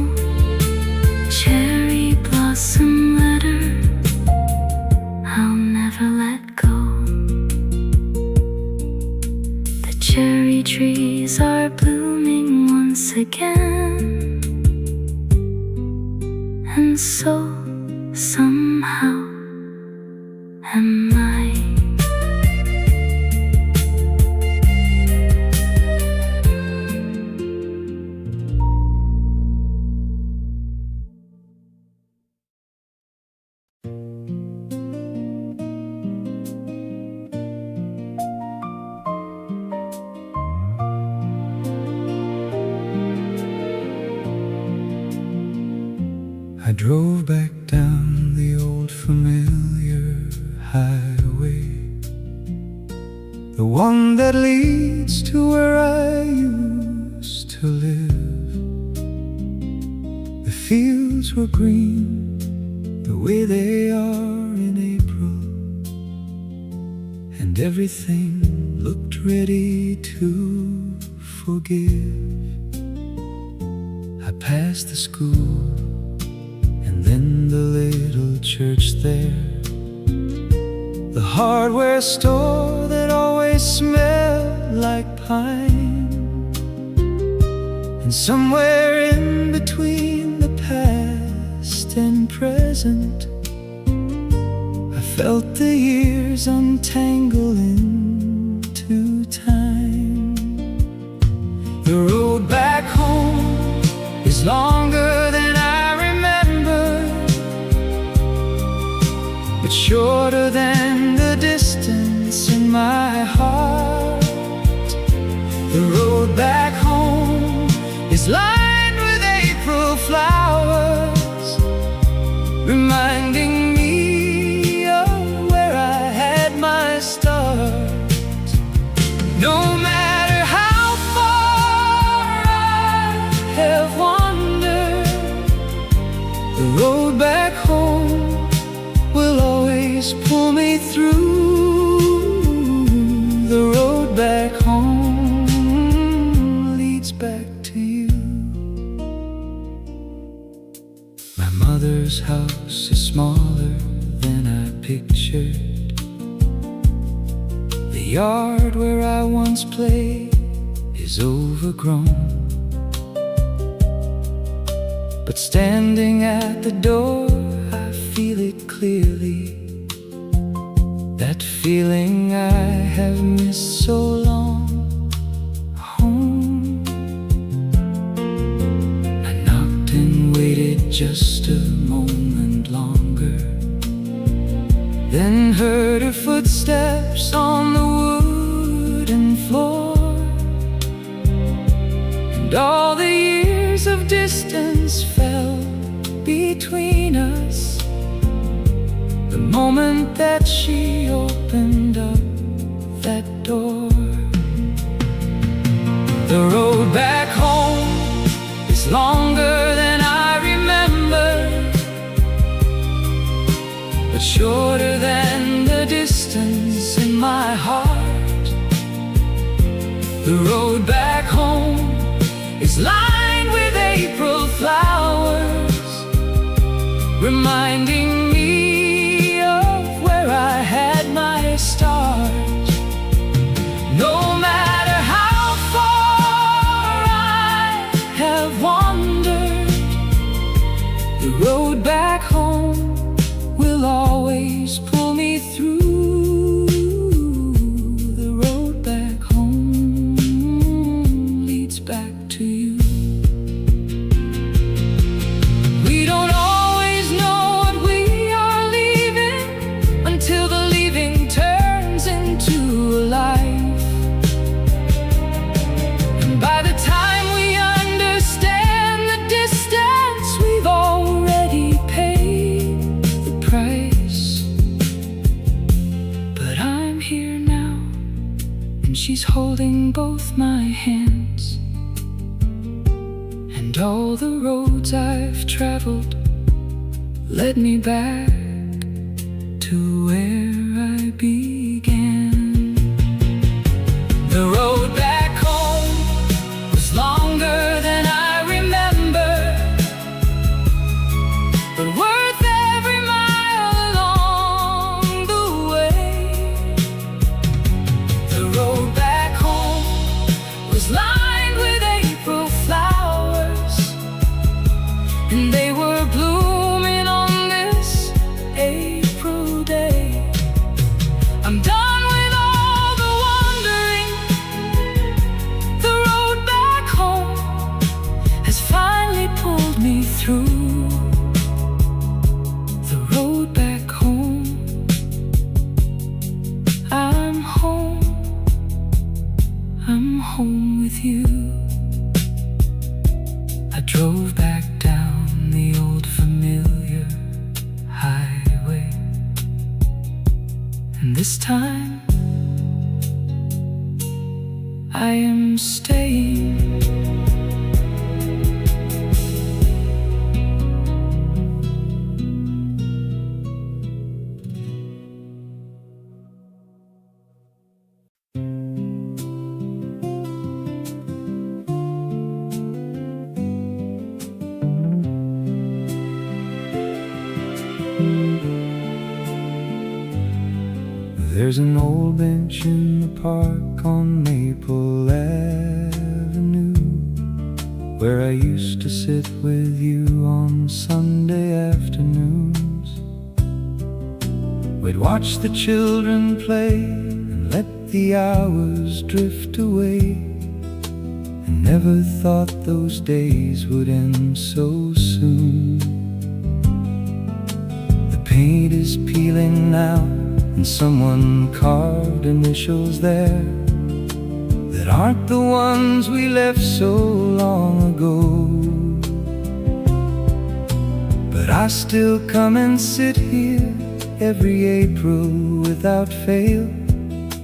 Cherry blossom letter, I'll never let go. The cherry trees are blooming once again, and so somehow am I. I drove back down the old familiar highway, the one that leads to where I used to live. The fields were green the way they are in April, and everything looked ready to forgive. I passed the school and then the little church there, the hardware store that always smelled like pine, and somewhere in between the past and present, I felt the years untangle into time. The road back home is longer than I remember, but shorter than the distance in my heart. The road back home is lined with April flowers, reminding me of where I had my start. No matter how far I have wandered, the road back home will always pull me through. The road back home leads back to you. My mother's house is smaller than I pictured. The yard where I once played is overgrown, but standing at the door I feel it clearly, that feeling I have missed so long. Home. I knocked and waited just a moment longer, then heard her footsteps on the wooden floor, and all the years of distance fell between us the moment that she opened up that door. The road back home is longer than I remember, but shorter than the distance in my heart. The road back home is lined with April flowers, reminding me of where I had my start. No matter how far I have wandered, the road back home will always pull me through. The road back home leads back to you. We don't always know what we are leaving until the leaving turns into a life. And by the time we understand the distance, we've already paid the price. But I'm here now, and she's holding both my hands, and all the roads I've traveled led me back to where I began. The road back home was longer than I remember, but worth every mile along the way. The road back home was lined with April flowers, and they were blooming on this April day. I'm done with all the wandering. The road back home has finally pulled me through. The road back home, I'm home with you. I drove back down the old familiar highway, and this time I am staying There's an old bench in the park on Maple Avenue, where I used to sit with you on Sunday afternoons. We'd watch the children play and let the hours drift away, and never thought those days would end so soon. The paint is peeling now, and someone carved initials there that aren't the ones we left so long ago. But I still come and sit here every April without fail,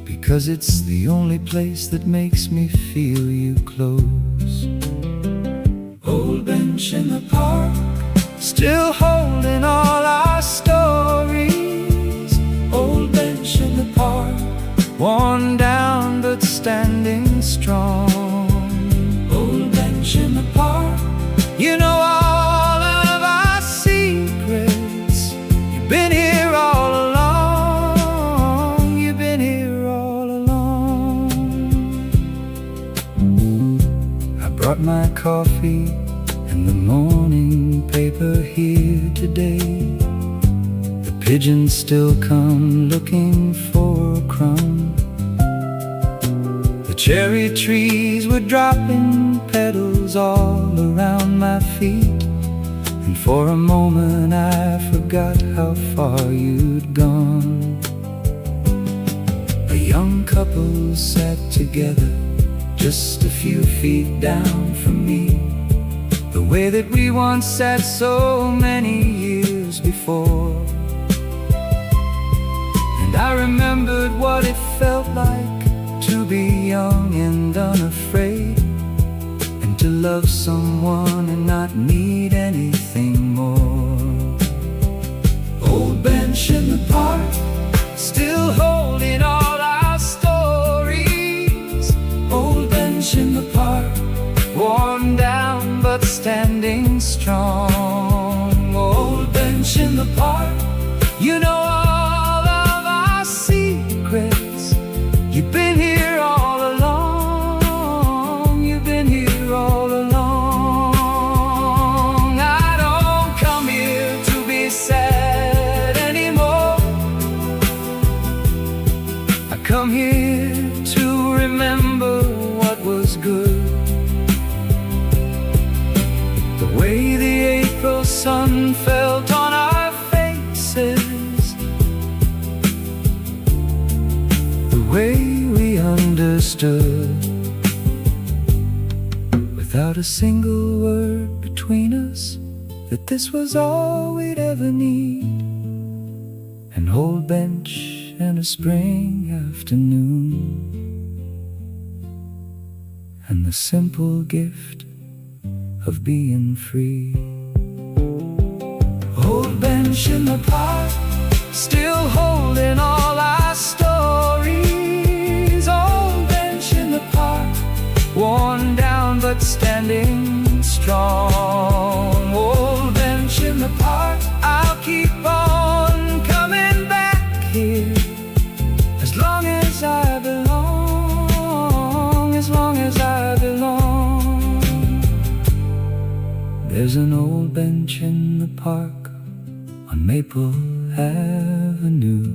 because it's the only place that makes me feel you close. Old bench in the park, still holding all our stories. Old bench in the park, worn down but standing strong. Old bench in the park, you know all of our secrets. You've been here all along. You've been here all along. I brought my coffee and the morning paper here today. Pigeons still come looking for a crumb. The cherry trees were dropping petals all around my feet, and for a moment I forgot how far you'd gone. A young couple sat together just a few feet down from me, the way that we once sat so many years before. I remembered what it felt like to be young and unafraid, and to love someone and not need anything more. Old bench in the park, still holding all our stories. Old bench in the park, worn down but standing strong. Old bench in the park, you know you've been here all along. You've been here all along. I don't come here to be sad anymore. I come here to remember what was good. The way the April sun felt on our faces, the way we understood, without a single word between us, that this was all we'd ever need. An old bench and a spring afternoon, and the simple gift of being free. Old bench in the park, still holding all our stories. Old bench in the park, worn down but standing strong. Old bench in the park, I'll keep on coming back here as long as I belong, as long as I belong. There's an old bench in the park on Maple Avenue,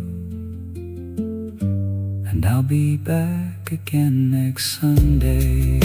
and I'll be back again next Sunday.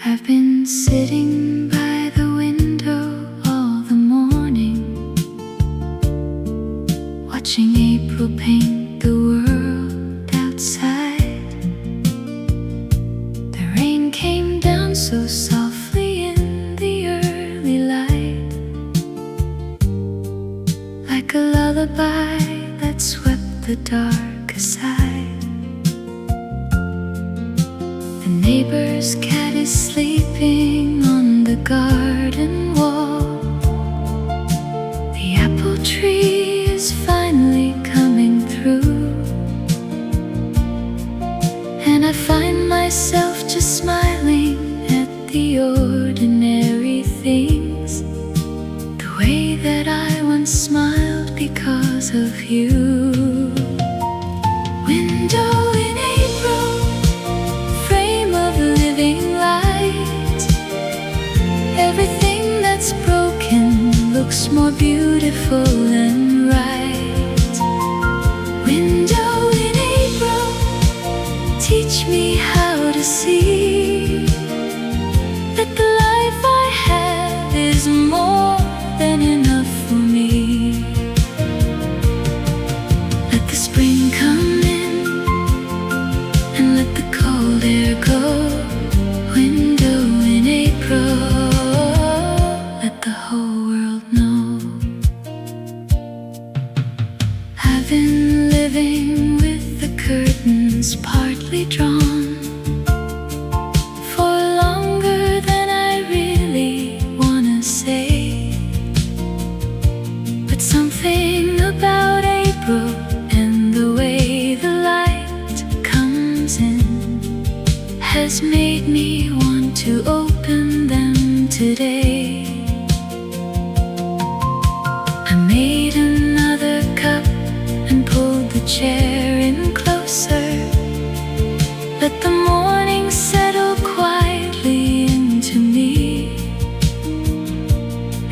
I've been sitting by the window all the morning, watching April paint the world outside. The rain came down so softly in the early light, like a lullaby that swept the dark aside. The neighbor sleeping on the garden wall. The apple tree is finally coming through, and I find myself just smiling at the ordinary things, the way that I once smiled because of you. Window in April, frame of living light. Everything that's broken looks more beautiful and right. Window in April, teach me how to see that the life I have is more than enough for me. Let the spring come in and let the cold air go. Window in April, let the whole world know. I've been living with the curtains partly drawn for longer than I really wanna say, but something about April and the way the light comes in has made me want to open them today. I made another cup and pulled the chair in closer. Let the morning settle quietly into me,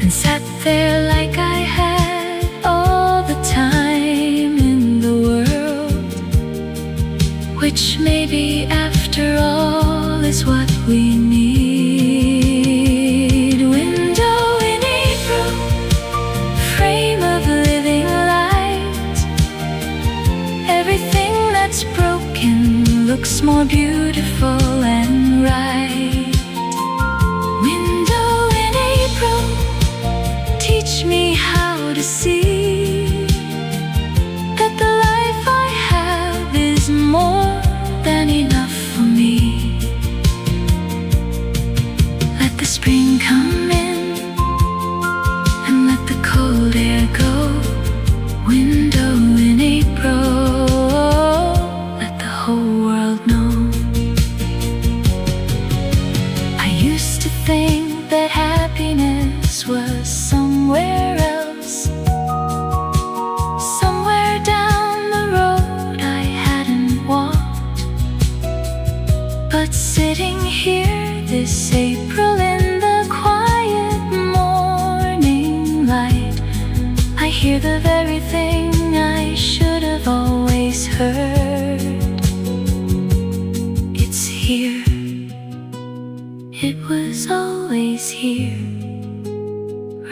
and sat there like I had all the time in the world, which maybe after all is what we need. Window in April, frame of living light. Everything that's broken looks more beautiful and right. Window in April, teach me how to see that the life I have is more than enough for me. Let the spring come in and let the cold air go. Window in April, let the whole world know. I used to think that happiness was somewhere else, somewhere down the road I hadn't walked. But sitting here this April in the quiet morning light, I hear the very thing I should have always heard. It's here, it was always here,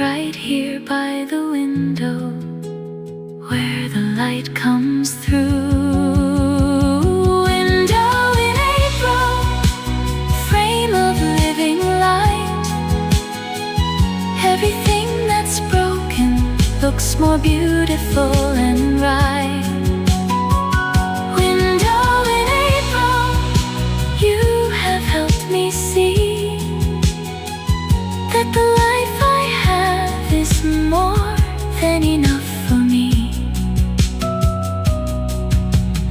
right here by the window where the light comes through. Window in April, frame of living light. Everything that's broken looks more beautiful and right. Window in April, you have helped me see that the life I have is more than enough for me.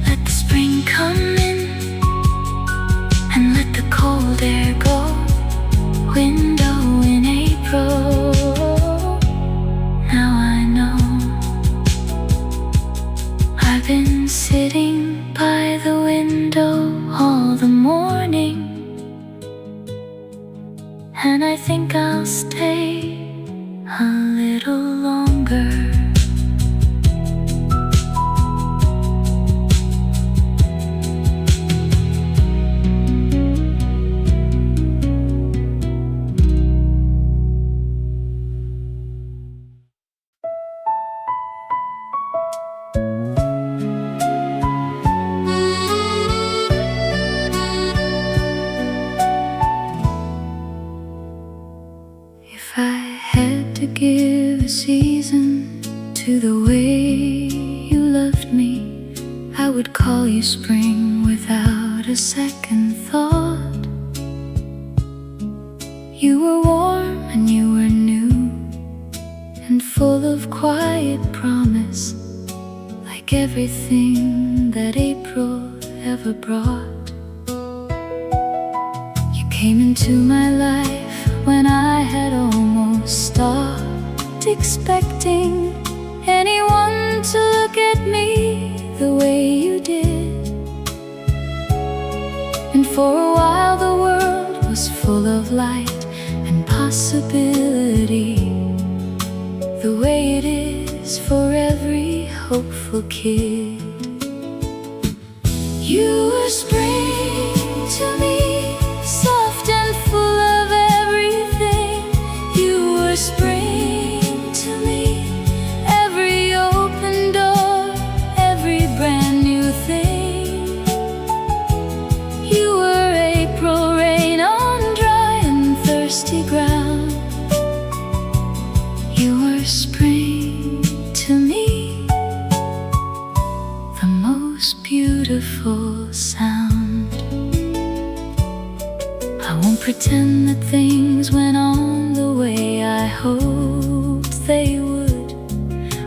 Let the spring come in and let the cold air go. Window in April, now I know. I've been sitting by the window all the morning, and I think I'll stay a little longer. If I had to give a season to the way you loved me, I would call you spring without a second thought. full of quiet promise, like everything that April ever brought. You came into my life when I had almost stopped expecting anyone to look at me the way you did. And for a while the world was full of light and possibility, the way it is for every hopeful kid. You were spring to me, soft and full of everything. You were spring to me, every open door, every brand new thing. You were April rain on dry and thirsty ground. You were spring to me, the most beautiful sound. I won't pretend that things went on the way I hoped they would,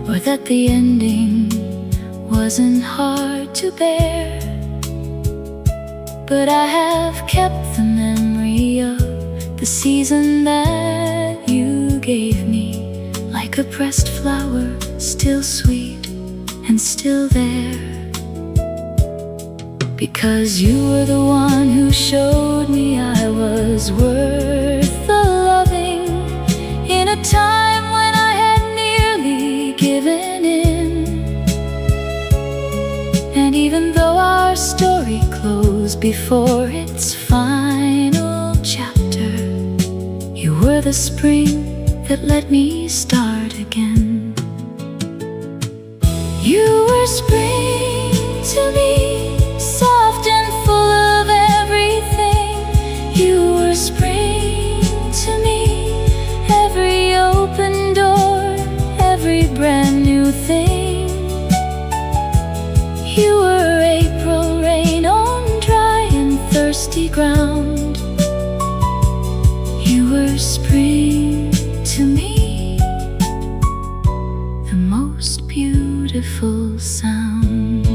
or that the ending wasn't hard to bear. But I have kept the memory of the season that you gave me, like a pressed flower, still sweet and still there. Because you were the one who showed me I was worth the loving, in a time when I had nearly given in. And even though our story closed before its final chapter, you were the spring that let me start again. You were spring to me, soft and full of everything. You were spring to me, every open door, every brand new thing. You were April rain on dry and thirsty ground. You were spring to me, the most beautiful sound.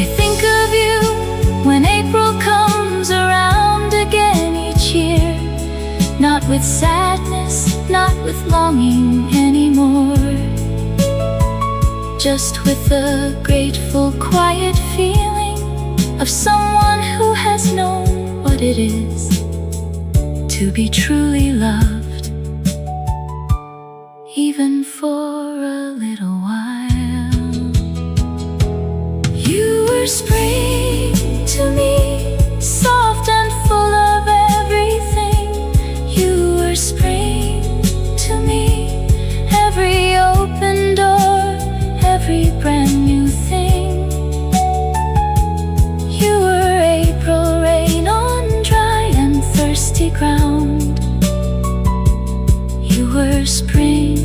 I think of you when April comes around again each year, not with sadness, not with longing anymore, just with a grateful, quiet feeling of someone who has known what it is to be truly loved, even for a little while. You were spring to me, soft and full of everything. You were spring to me, every open door, every brand new thing. You were April rain on dry and thirsty ground. You were spring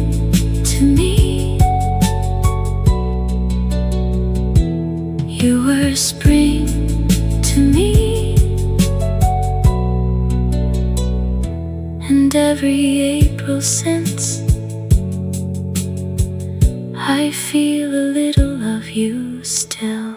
to me. You were spring to me. And every April since, I feel a little of you still.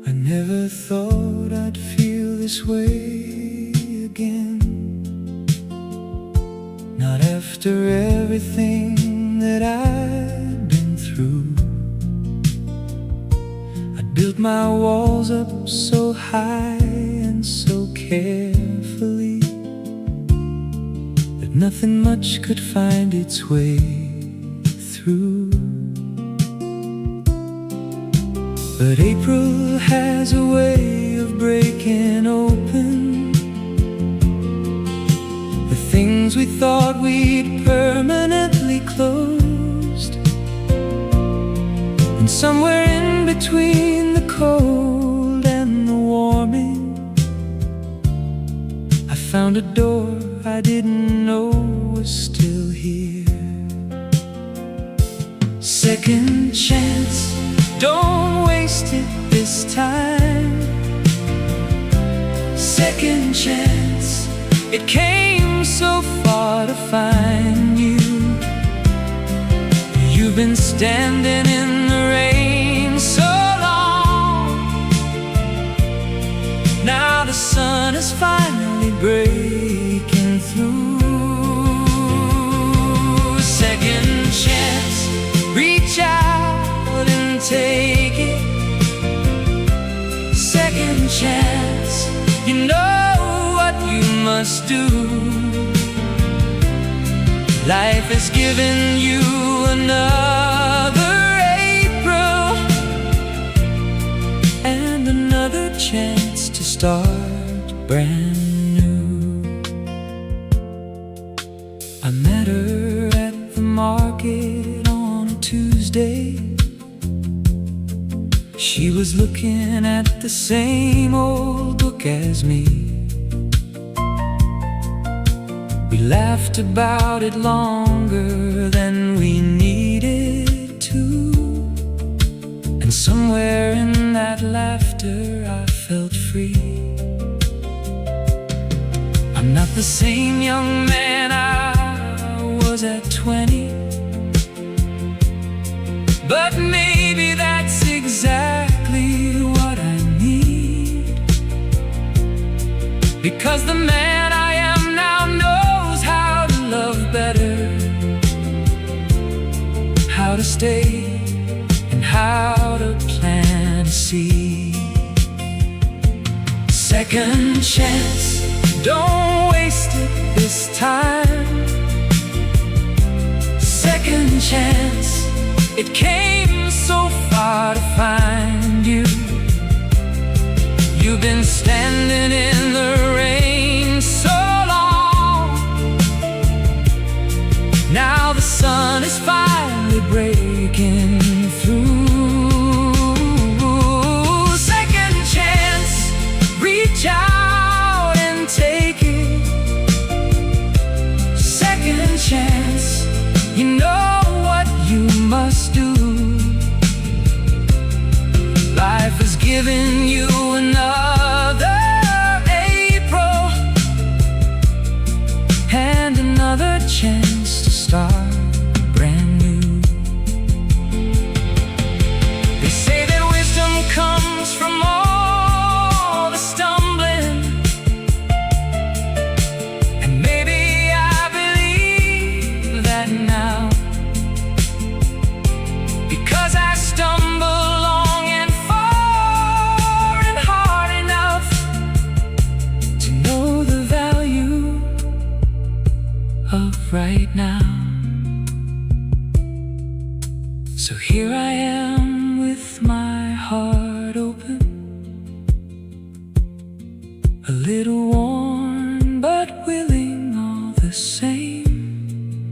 I never thought I'd feel this way again, not after everything that I'd been through. I built my walls up so high and so carefully that nothing much could find its way through. But April has a way of breaking open the things we thought we'd permanently closed. And somewhere in between the cold found a door I didn't know was still here. Second chance, don't waste it this time. Second chance, it came so far to find you. You've been standing in the rain so long. Now the sun is finally breaking through. Second chance, reach out and take it. Second chance, you know what you must do. Life has given you another April and another chance to start brand new. I met her at the market on a Tuesday. She was looking at the same old book as me. We laughed about it longer than we needed to, and somewhere in that laughter I felt free. I'm not the same young man I was at 20, but maybe that's exactly what I need, because the man I am now knows how to love better, how to stay, and how to plant a seed. Second chance, don't waste it this time. Second chance, it came so far to find you. You've been standing in the rain so long. Now the sun is finally breaking through. Second chance, reach out and take it. Second chance, you know what you must do. Life has given you another April and another chance to start brand new. They say that wisdom comes from all the stumbling, and maybe I believe that now, because I stumble long and far and hard enough to know the value of right now. So here I am with my heart open, a little worn but willing all the same.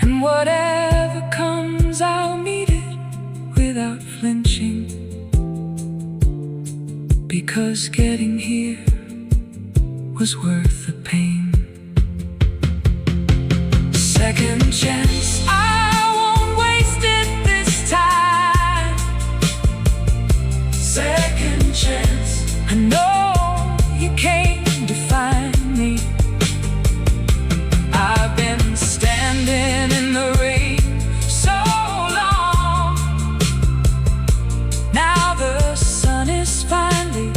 And whatever comes, I'll meet it without flinching, because getting here was worth the pain. Second chance, I won't waste it this time. Second chance, I know you came to find me. I've been standing in the rain so long. Now the sun is finally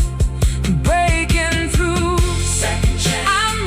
breaking through. Second chance, I'm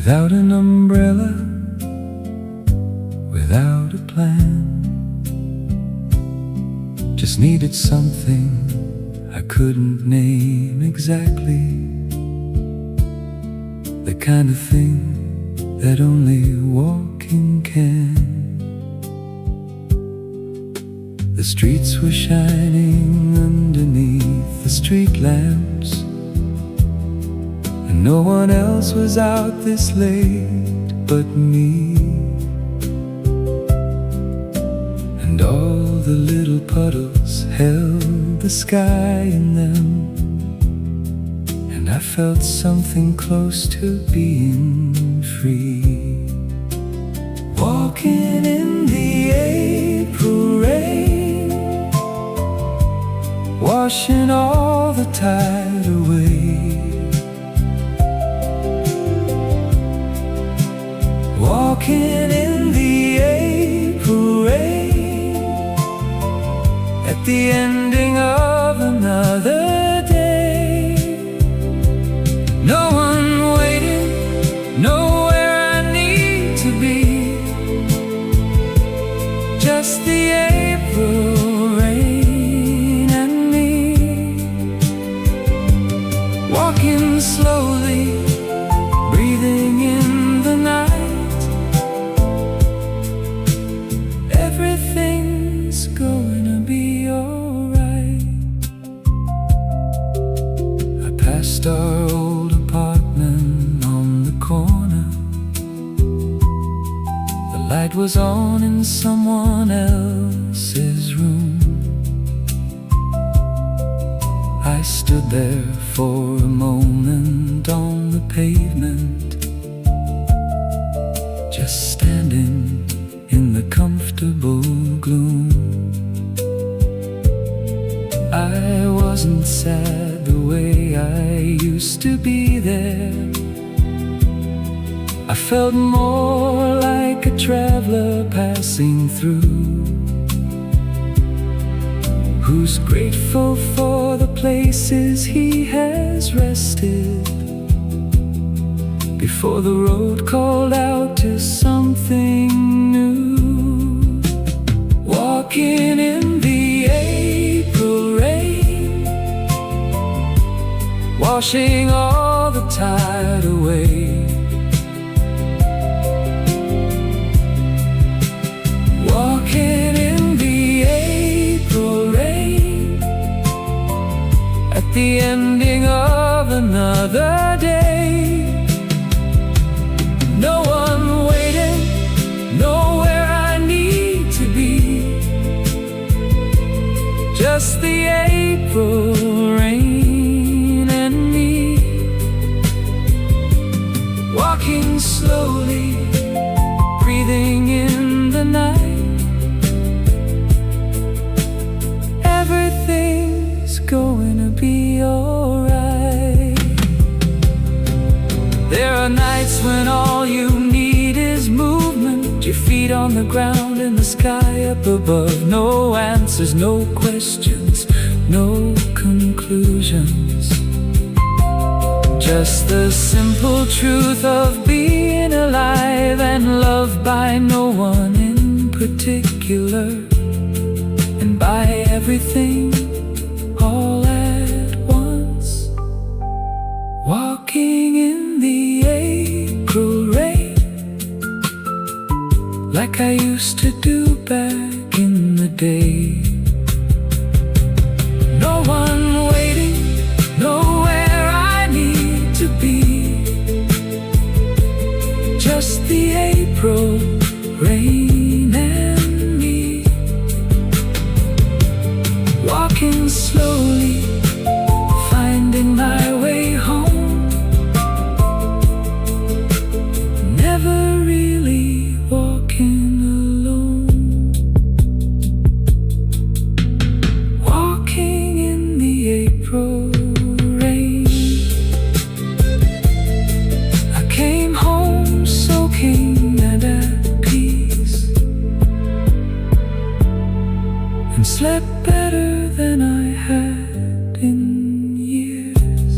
without an umbrella, without a plan. Just needed something I couldn't name exactly, the kind of thing that only walking can. The streets were shining underneath the street lamps, and no one else was out this late but me. And all the little puddles held the sky in them, and I felt something close to being free. Walking in the April rain, washing all the tide away. Walking in the April rain, at the ending of another day. No one waiting, nowhere I need to be, just the April rain and me. Walking slowly, breathing in the night. Everything's gonna be alright. I passed our old apartment on the corner. The light was on in someone else's room. I stood there for a moment on the pavement, just standing in the comfortable gloom. I wasn't sad the way I used to be there. I felt more like a traveler passing through, who's grateful for the places he has rested before the road called out to something new. Walking in the April rain, washing all the tide away. Walking in the April rain, at the ending of another day. No one waiting, nowhere I need to be, just the April rain and me. Walking slowly, breathing in the night. Everything's going to be alright. There are nights when all you need is movement, your feet on the ground and the sky up above. No answers, no questions, no conclusions, just the simple truth of being alive and loved by no one in particular, and by everything all at once. Walking in the April rain, like I used to do back in the day. No one waiting, nowhere I need to be, just the April rain and me. Walking slowly, finding my way home, never really walking alone. Walking in the April rain, I came home soaking and at peace, and slept better than I had in years.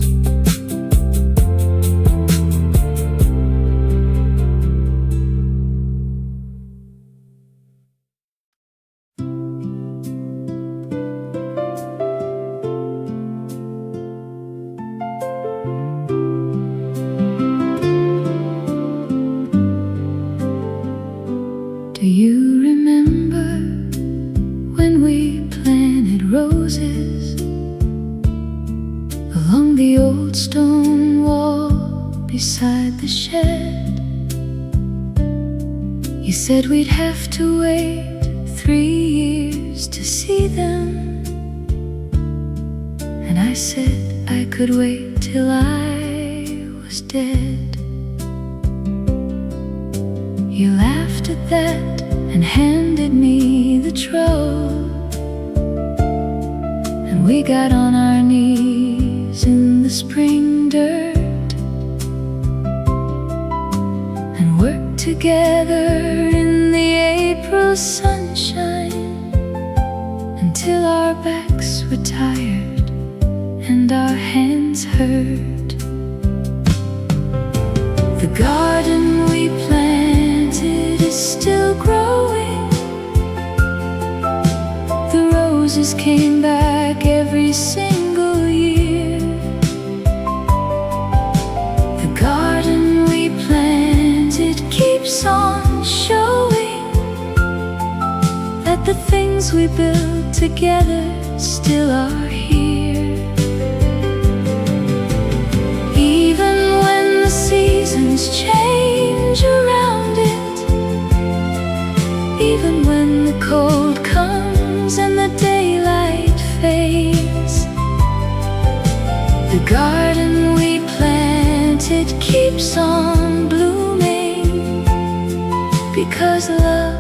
wall beside the shed. You said we'd have to wait 3 years to see them, and I said I could wait till I was dead. You laughed at that and handed me the trove, and we got on our knees in the spring dirt and worked together in the April sunshine until our backs were tired and our hands hurt. The garden we planted is still growing. The roses came back every single year. The garden we planted keeps on showing that the things we built together still are here. Even when the seasons change around it, even when the cold comes and the daylight fades, the garden we planted keeps on blooming, because love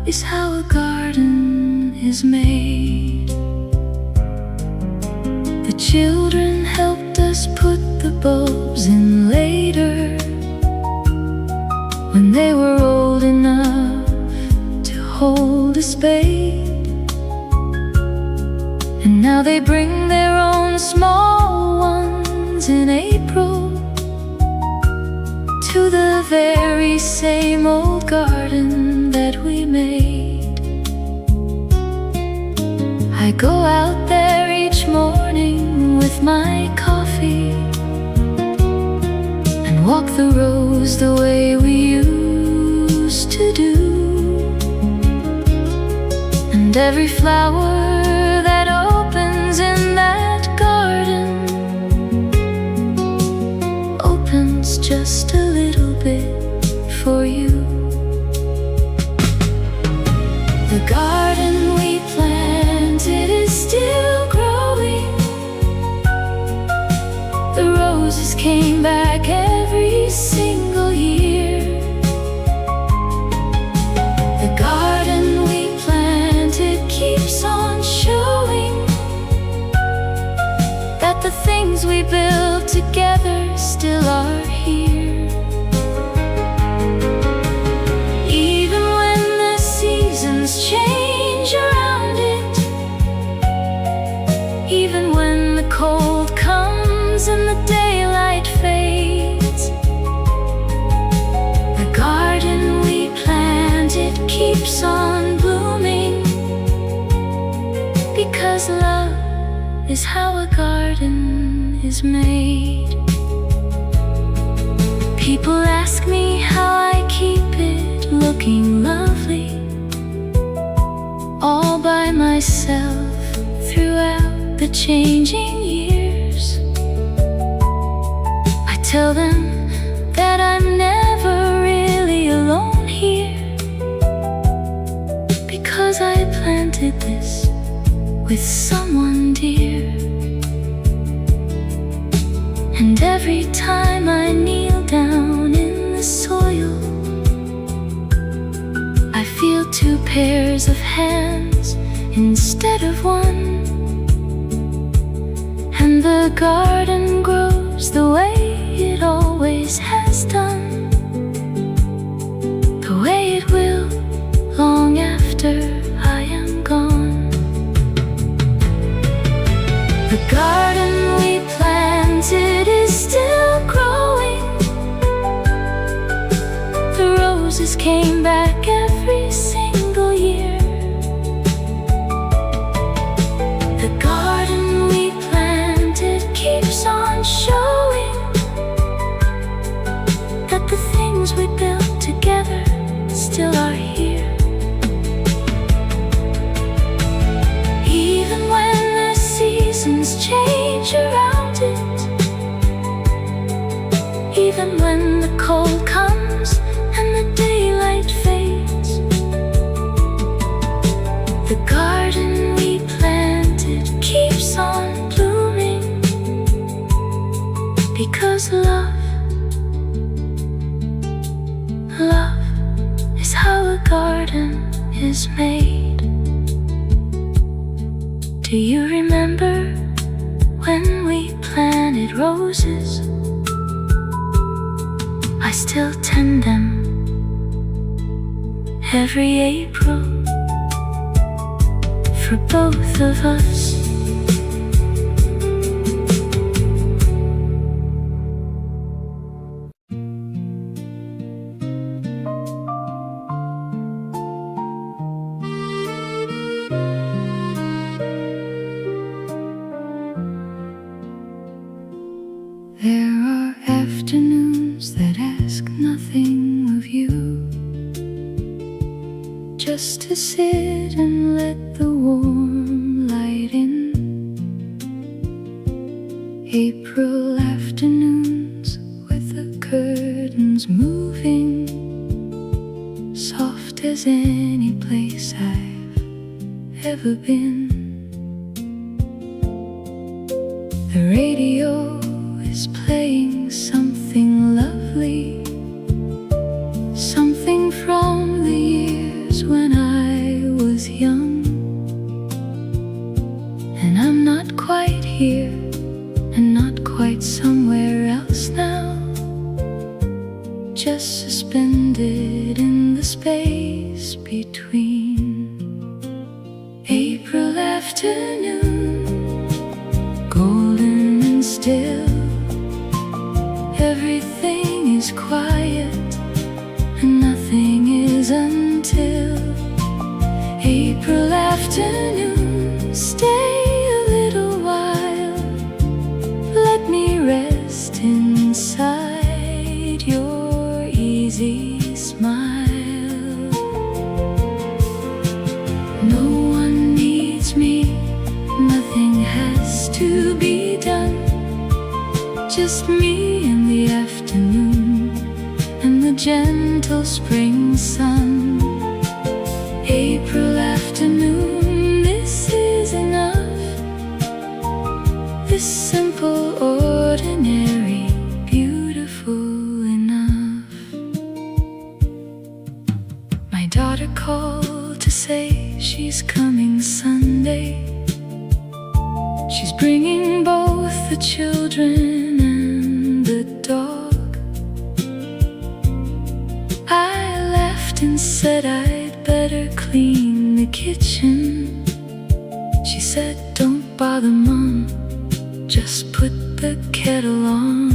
is how a garden is made. The children helped us put the bulbs in later, when they were old enough to hold a spade. And now they bring their own small ones in April to the very same old garden that we made. I go out there each morning with my coffee and walk the rows the way we used to do. And every flower that opens in that garden opens just a little bit for you. The garden we planted is still growing. The roses came back every single year. The garden we planted keeps on showing that the things we built together still are here. Even when the seasons change around it, even when the cold comes and the daylight fades, the garden we planted keeps on blooming, because love is how a garden is made. People ask me how I keep it looking lovely all by myself throughout the changing years. I tell them that I'm never really alone here, because I planted this with someone dear. And every time I kneel down in the soil, I feel 2 pairs of hands instead of one. And the garden grows the way it always has done, the way it will long after I am gone. The garden we planted is still growing. The roses came back every single year. The garden we planted keeps on showing that the things we built together still are here. Even when the seasons change around it, them when the cold comes and the daylight fades. The garden we planted keeps on blooming, because love is how a garden is made. Do you remember when we planted roses? I still tend them every April for both of us. There are afternoons that ask nothing of you, just to sit and let the warm light in. April afternoons with the curtains moving, soft as any place I've ever been. The radio is playing something lovely, something from the years when I was young. And I'm not quite here and not quite somewhere else now, just suspended in the space between. April afternoon, golden and still, everything is quiet and nothing is until April afternoon. Stay a little while, let me rest inside your easy smile. No one needs me, nothing has to be done, just me in the afternoon and the gentle spring sun. April afternoon, this is enough, this simple, ordinary, beautiful enough. My daughter called to say she's coming Sunday. She's bringing both the children and the dog. I laughed and said I'd better clean the kitchen. She said, don't bother, Mom, just put the kettle on.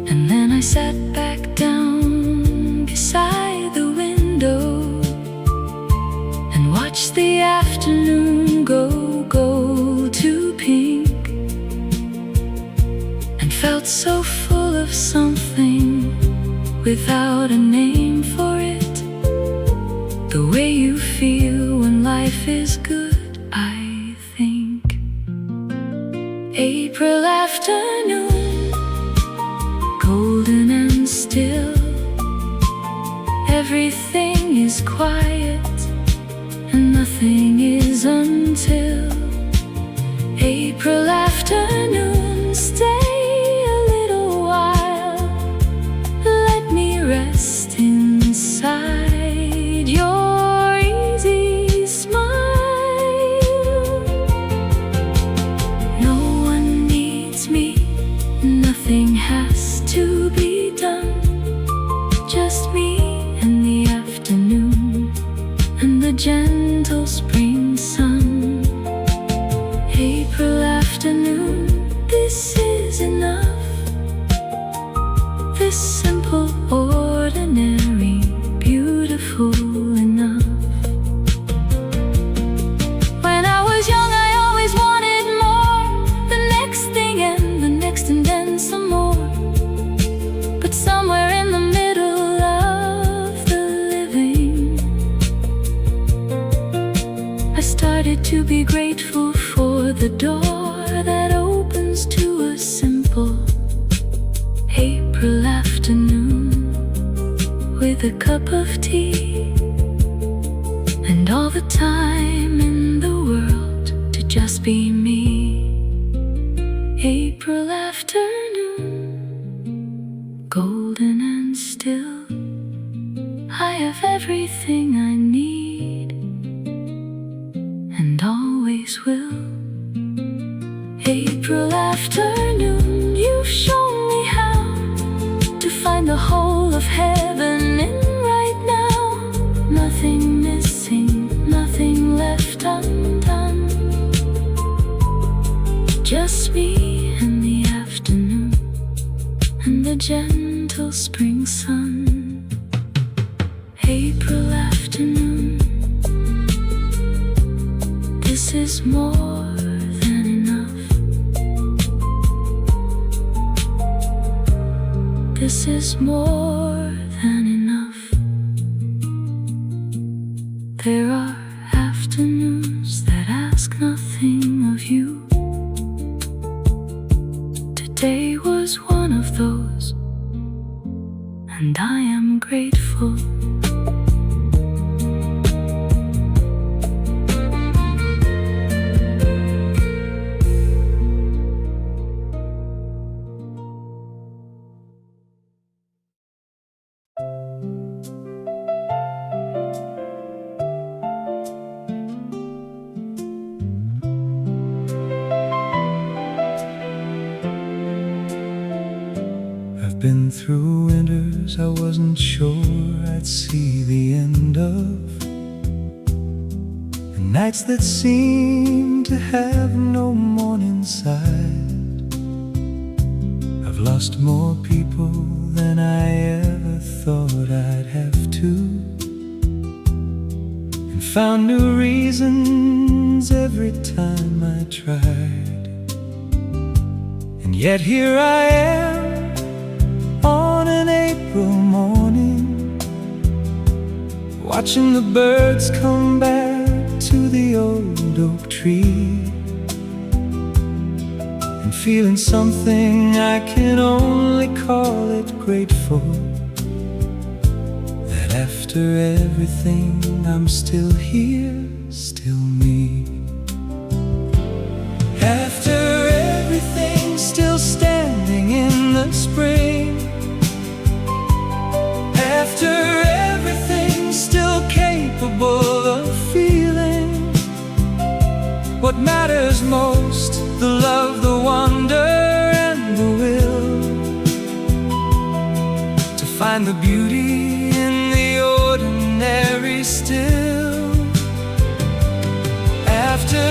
And then I sat back down beside the window and watched the afternoon go gold to pink, and felt so full of something without a name for it. The way you feel when life is good, I think. April afternoon, golden and still, everything is quiet and nothing is until April afternoon. Stay a little while, let me rest inside your easy smile. No one needs me, nothing has to be done, just me in the afternoon and the gentle spring sun. April afternoon, this is enough, this simple, ordinary, beautiful enough. When I was young, I always wanted more, the next thing and the next and then some more. But somewhere in the middle of the living, I started to be grateful for the door that opens to a simple, have everything I need and always will. April afternoon, you've shown me how to find the whole of heaven in right now. Nothing missing, nothing left undone. Just me and the afternoon and the gentle spring sun. April afternoon, this is more than enough. This is more than enough. There are afternoons that ask nothing of you. Today was one of those, and I am grateful. Been through winters I wasn't sure I'd see the end of, and nights that seemed to have no morning side. I've lost more people than I ever thought I'd have to, and found new reasons every time I tried. And yet here I am on an April morning, watching the birds come back to the old oak tree, and feeling something I can only call it grateful, that after everything I'm still here, still me. After everything, still standing in the spring. After everything, still capable of feeling what matters most, the love, the wonder, and the will to find the beauty in the ordinary still. After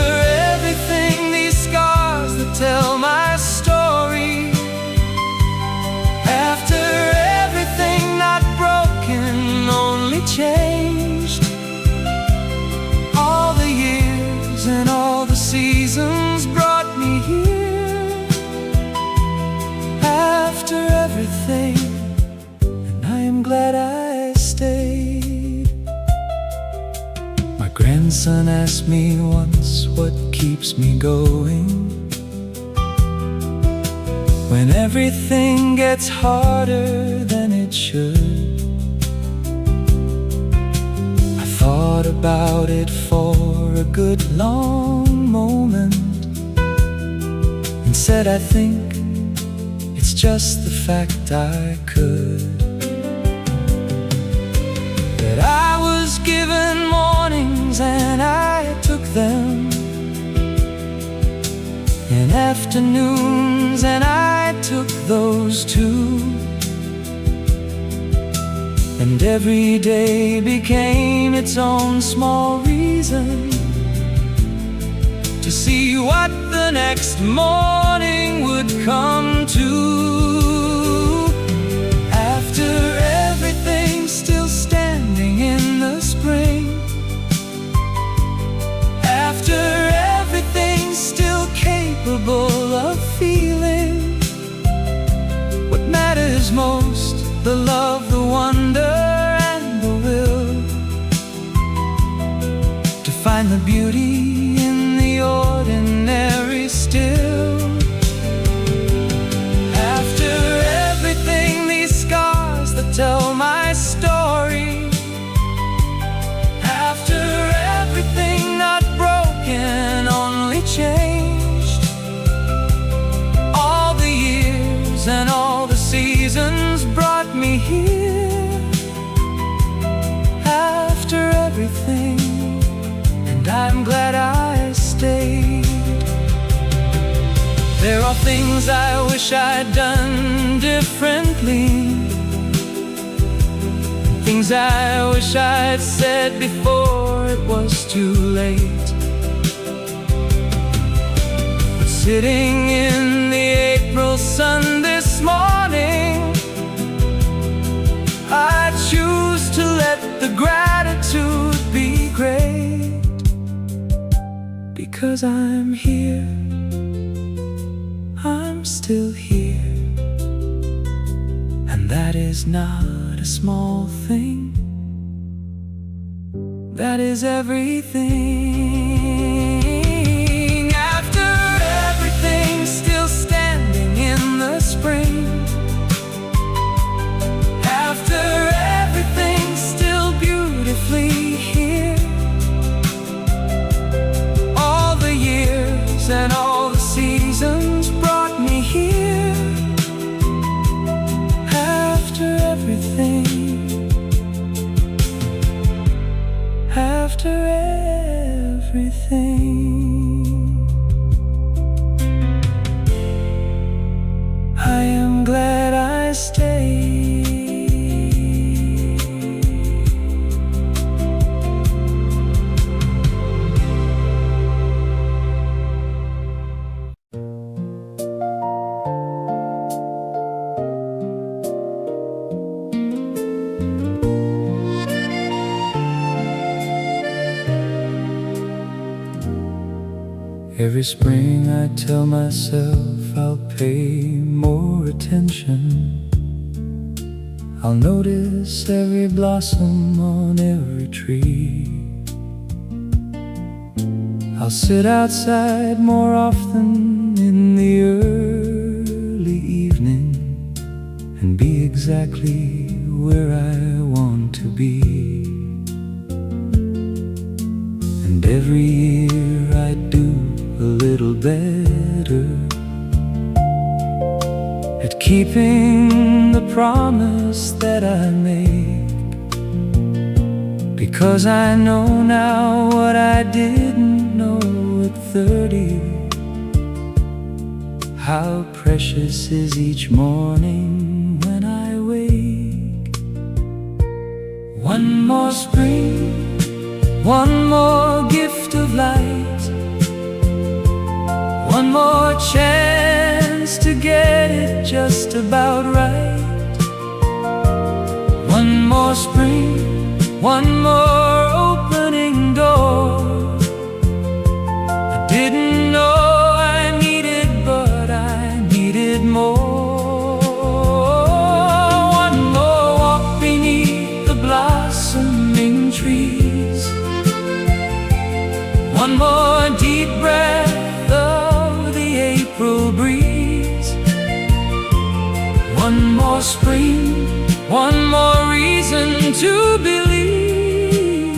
everything, these scars that tell my story. After everything, not broken, only changed. All the years and all the seasons brought me here. After everything, and I am glad I stayed. My grandson asked me once what keeps me going when everything gets harder than it should. I thought about it for a good long moment and said I think it's just the fact I could. That I was given mornings and I took them, and afternoons and I took those too. And every day became its own small reason to see what the next morning would come to. After everything, still standing in the spring. After everything, still capable of feeling what matters most, the love, the wonder, and the will to find the beauty in the ordinary still. After everything, these scars that tell my story. After everything, not broken, only changed. All the years and all the seasons brought me here. things I wish I'd done differently, things I wish I'd said before it was too late. But sitting in the April sun this morning, I choose to let the gratitude be great, because I'm here, I'm still here, and that is not a small thing, that is everything. After everything still standing in the spring, after everything still beautifully here, all the years and all the seasons brought me here. After everything, after everything, I am glad I stayed. Every spring I tell myself I'll pay more attention. I'll notice every blossom on every tree. I'll sit outside more often in the early evening and be exactly where I want to be. And every year I do a little better at keeping the promise that I make, because I know now what I didn't know at 30, how precious is each morning when I wake. One more spring, one more gift of light, one more chance to get it just about right. One more spring, one more opening door. I didn't know I needed, but I needed more. One more walk beneath the blossoming trees, one more deep breath of the April breeze. One more spring, one more reason to believe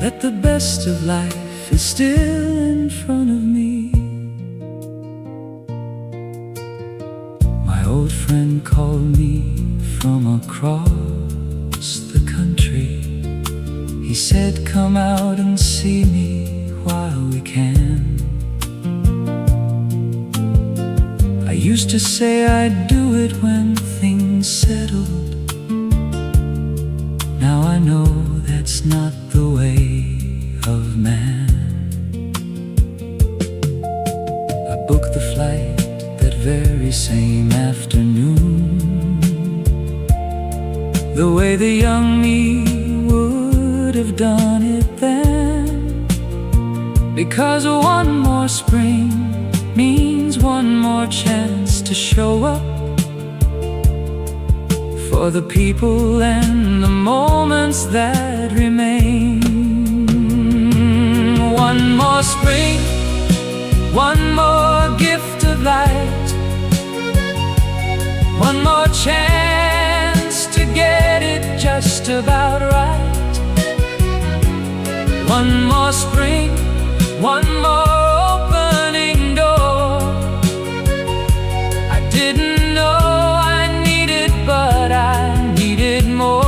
that the best of life is still in front of me. My old friend called me from across the country. He said, come out and see me while we can. I used to say I'd do it when things settled. Now I know that's not the way of man. I booked the flight that very same afternoon, the way the young me would have done it then, because one more spring means one more chance to show up for the people and the moments that remain. One more spring, one more gift of light, one more chance to get it just about right. One more spring, one more opening door. I didn't know I needed, but I needed more.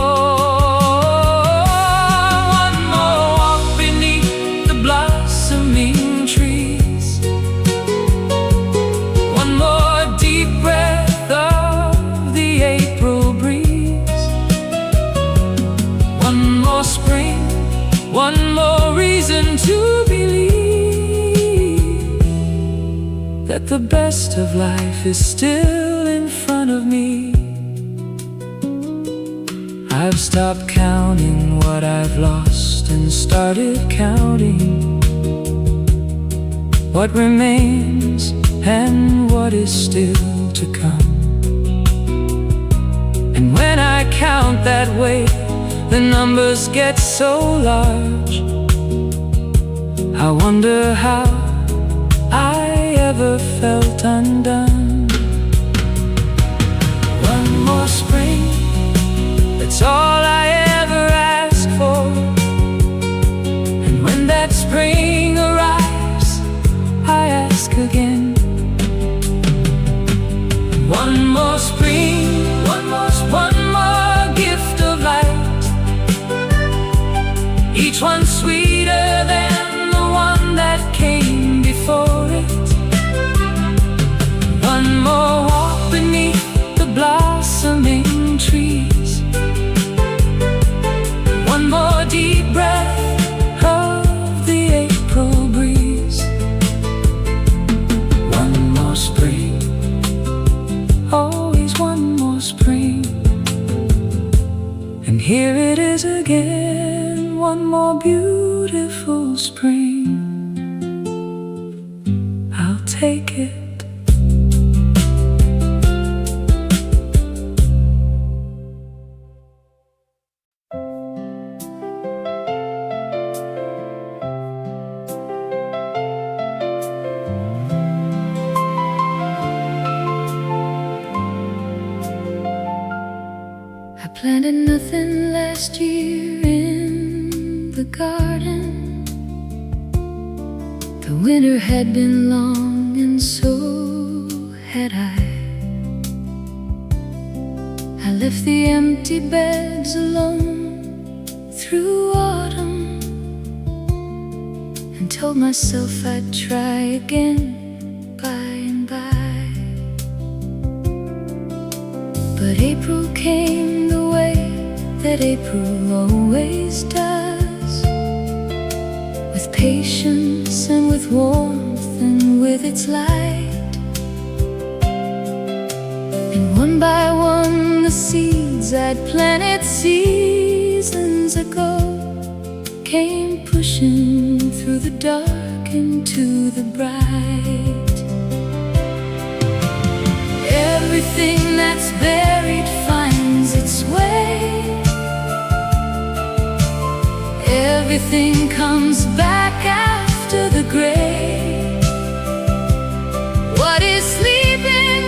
One more walk beneath the blossoming trees, that the best of life is still in front of me. I've stopped counting what I've lost and started counting what remains and what is still to come. And when I count that way, the numbers get so large. I wonder how I ever felt undone. One more spring, that's all I ever ask for. And when that spring arrives, I ask again. One more spring, one more gift of light, each one sweeter than the one that came before it. One more walk beneath the blossoming trees, one more deep breath of the April breeze. One more spring, always one more spring. And here it is again, one more beautiful spring. I'll take it. I planted nothing last year in the garden. The winter had been long and so had I. I left the empty beds alone through autumn and told myself I'd try again by and by. But April came the way that April always does, with patience and with warmth and with its light. And one by one the seeds I'd planted seasons ago came pushing through the dark into the bright. Everything that's buried finds its way. Everything comes back after the gray. What is sleeping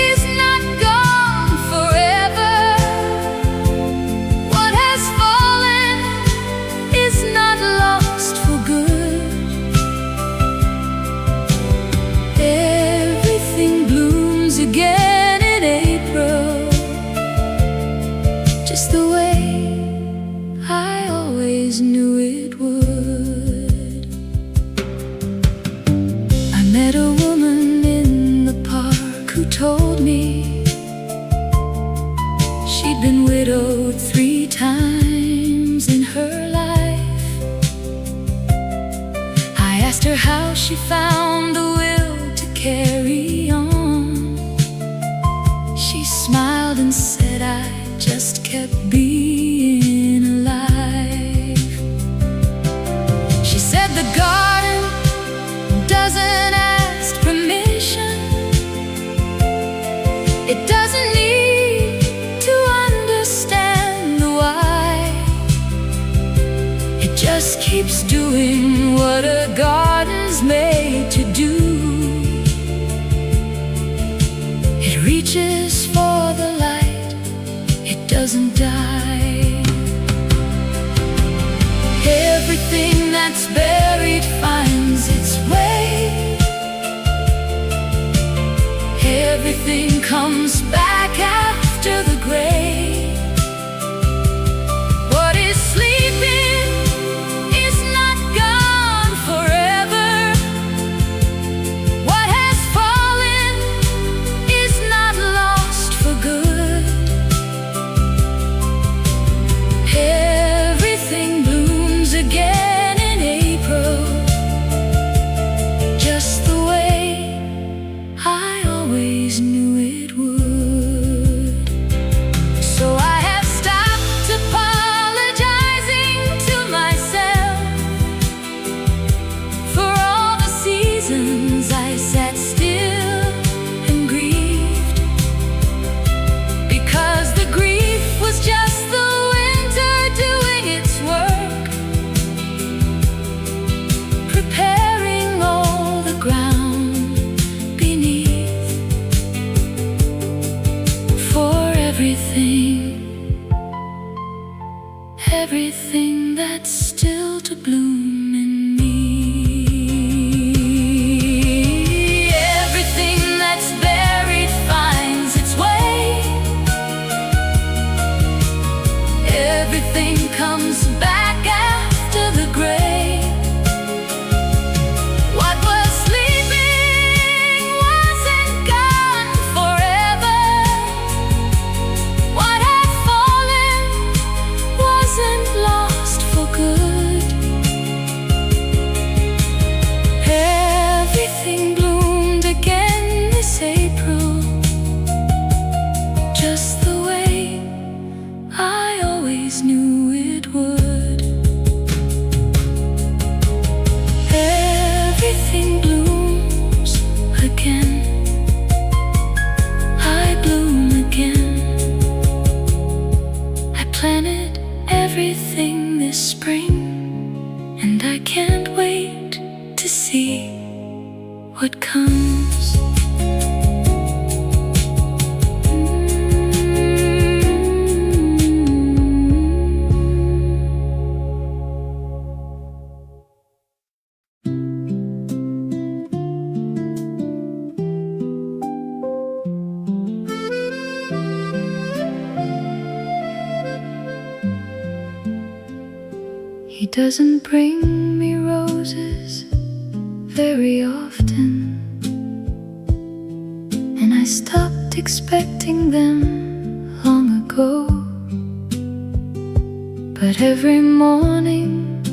is not gone forever. What has fallen is not lost for good. Everything blooms again in April, just the way I always knew it would. I met a woman in the park who told me she'd been widowed 3 times in her life. I asked her how she found the will to carry on. She smiled and said, I just kept being alive. She said the garden doesn't ask permission. It doesn't need to understand the why. It just keeps doing what a garden's made to do. It reaches for the light, it doesn't die. Everything that's buried finds its way. Everything comes back after the gray. What is sleeping is not gone forever. What has fallen is not lost for good. Everything blooms again in April, just the way always knew it would. So I have stopped apologizing to myself for all the seasons I sat still and grieved, because the grief was just the winter doing its work, preparing all the ground beneath for everything that's still to bloom in me. Everything that's buried finds its way. Everything comes back after the grave. What was sleeping wasn't gone forever. What had fallen wasn't lost for good. Everything bloomed again this April, just the way I always knew it would. Everything blooms again. I bloom again. I planted everything this spring, and I can't wait to see what comes. He doesn't bring me roses very often, and I stopped expecting them long ago. But every morning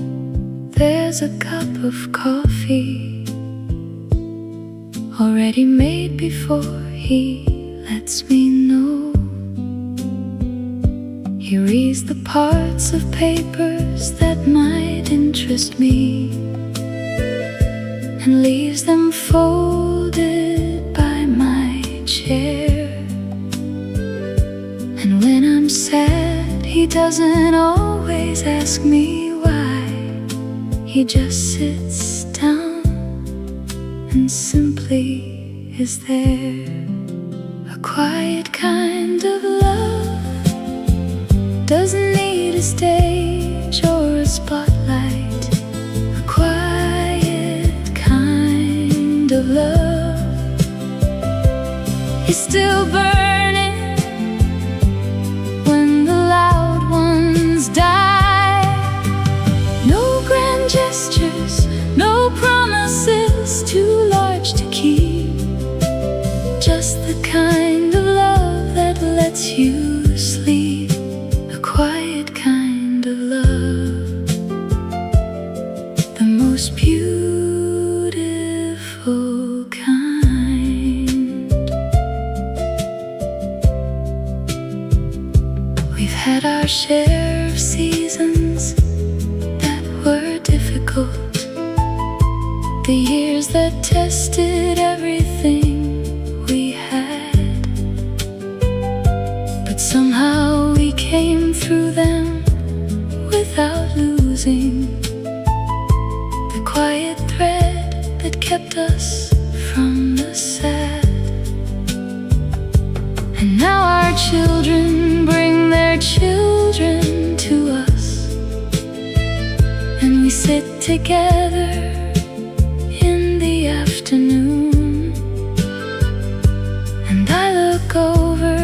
there's a cup of coffee already made before he lets me know. He reads the parts of papers that might interest me and leaves them folded by my chair. And when I'm sad, he doesn't always ask me why. He just sits down and simply is there. A quiet kind of love doesn't need a stage or a spotlight. A quiet kind of love is still burning when the loud ones die. No grand gestures, no promises too large to keep. Just the kind of love that lets you sleep. Quiet kind of love, the most beautiful kind. We've had our share of seasons that were difficult, the years that tested everything we had, but somehow we came through them without losing the quiet thread that kept us from the sad. And now our children bring their children to us, and we sit together in the afternoon, and I look over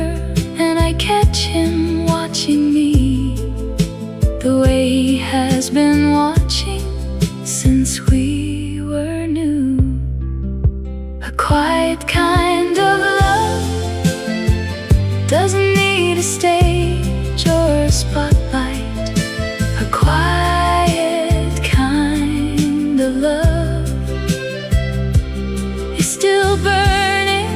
and I catch him watching me the way he has been watching since we were new. A quiet kind of love doesn't need a stage or a spotlight. A quiet kind of love is still burning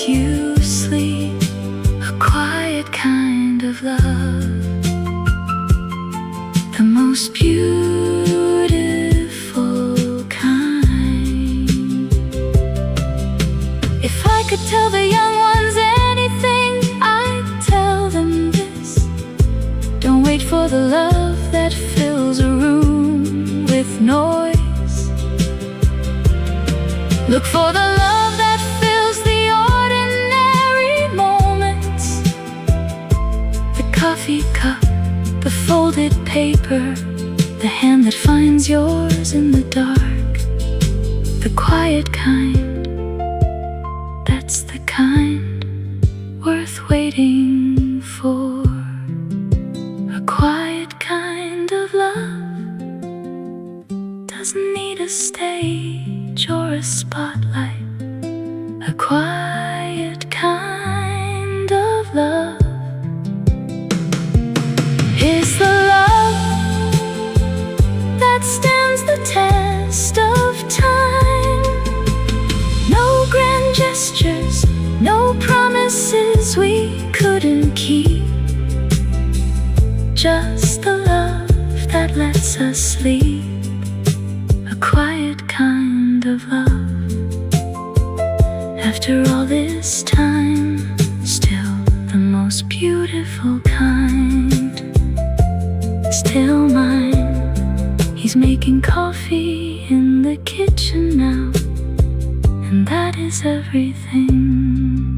puts you to sleep, a quiet kind of love, the most beautiful kind. If I could tell the young ones anything, I'd tell them this: don't wait for the love that fills a room with noise. Look for the love that fills the ordinary moments, the coffee cup, the folded paper, the hand that finds yours in the dark, the quiet kind. That's the kind worth waiting for, a quiet kind of love. Doesn't need a stage or a spotlight, a quiet kind of love is the love that stands the test of time. No grand gestures, no promises we couldn't keep, just the love that lets us sleep, a quiet kind of love. After all this time, still the most beautiful kind, still mine. He's making coffee in the kitchen now, and that is everything.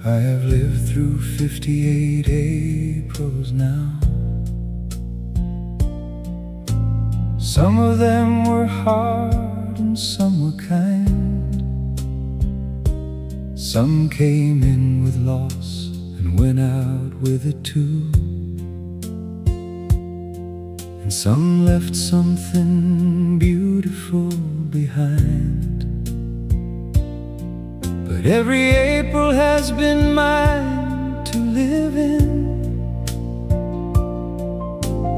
I have lived through 58 Aprils now. Some of them were hard and some were kind. Some came in with loss and went out with it too. And some left something beautiful behind. But every April has been mine to live in.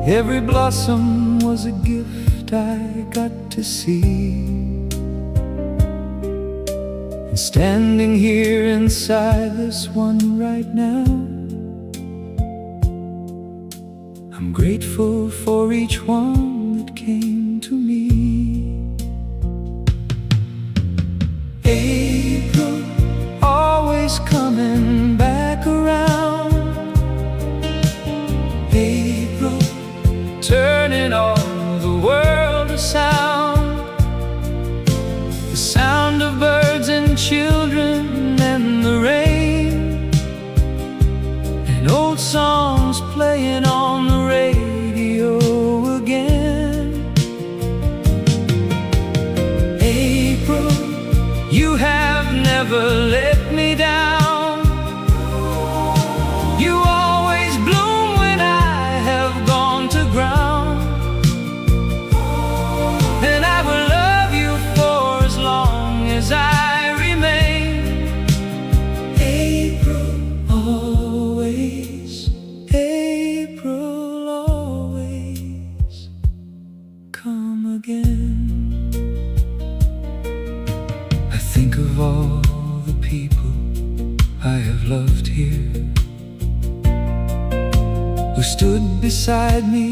Every blossom was a gift I got to see. And standing here inside this one right now, I'm grateful for each one that came to me. April, always coming back around. April, turning all the world to sound. The sound of birds and children and the rain, and old songs playing on the radio again. April, you have never let me down. You always bloom when I have gone to ground. And I will love you for as long as I remain. April, always. April, always. Come again. I think of all the people I have loved here, who stood beside me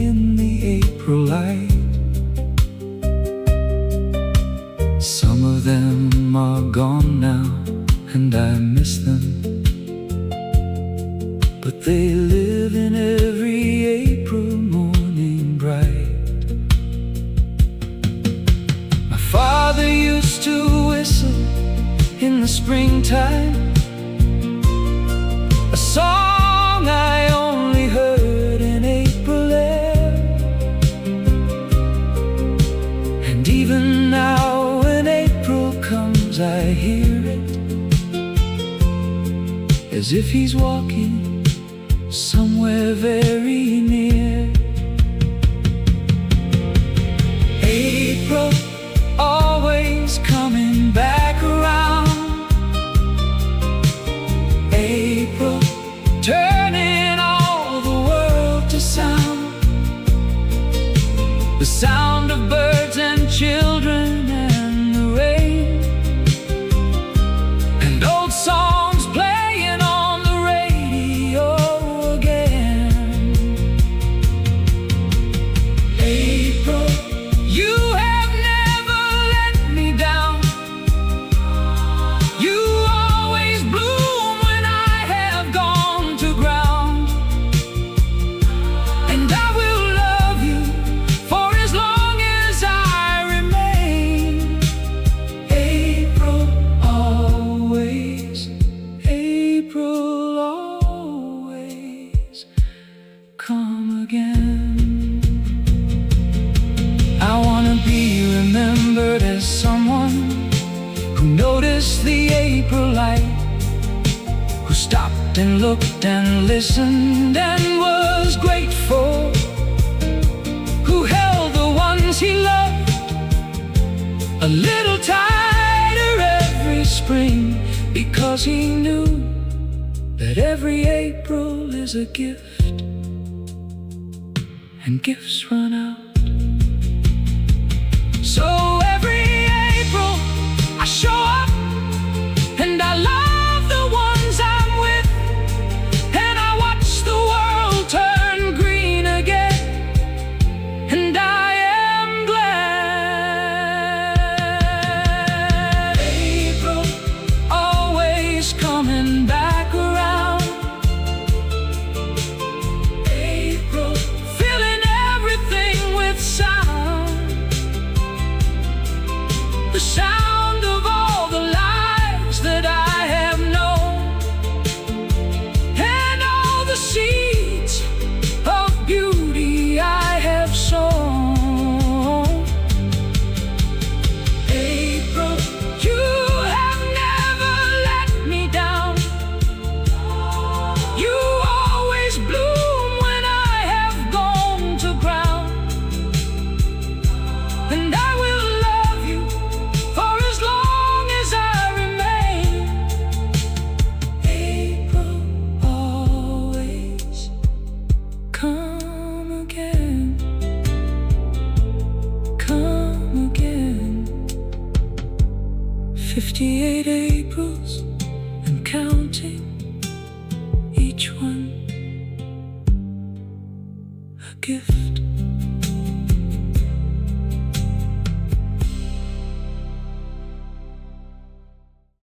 in the April light. Some of them are gone now, and I miss them, but they live in every April morning bright. My father used to whistle in the springtime, a song I only heard in April air. And even now when April comes, I hear it, as if he's walking somewhere very near. sound of birds and children and the rain, and old songs playing on the radio again. April, you have never let me down. You always bloom when I have gone to ground, and I will love you for as long as I remain. April, always, April, always come again. I wanna be remembered as someone who noticed the April light, who stopped and looked and listened and was grateful, who held the ones he loved a little tighter every spring, because he knew that every April is a gift, and gifts run out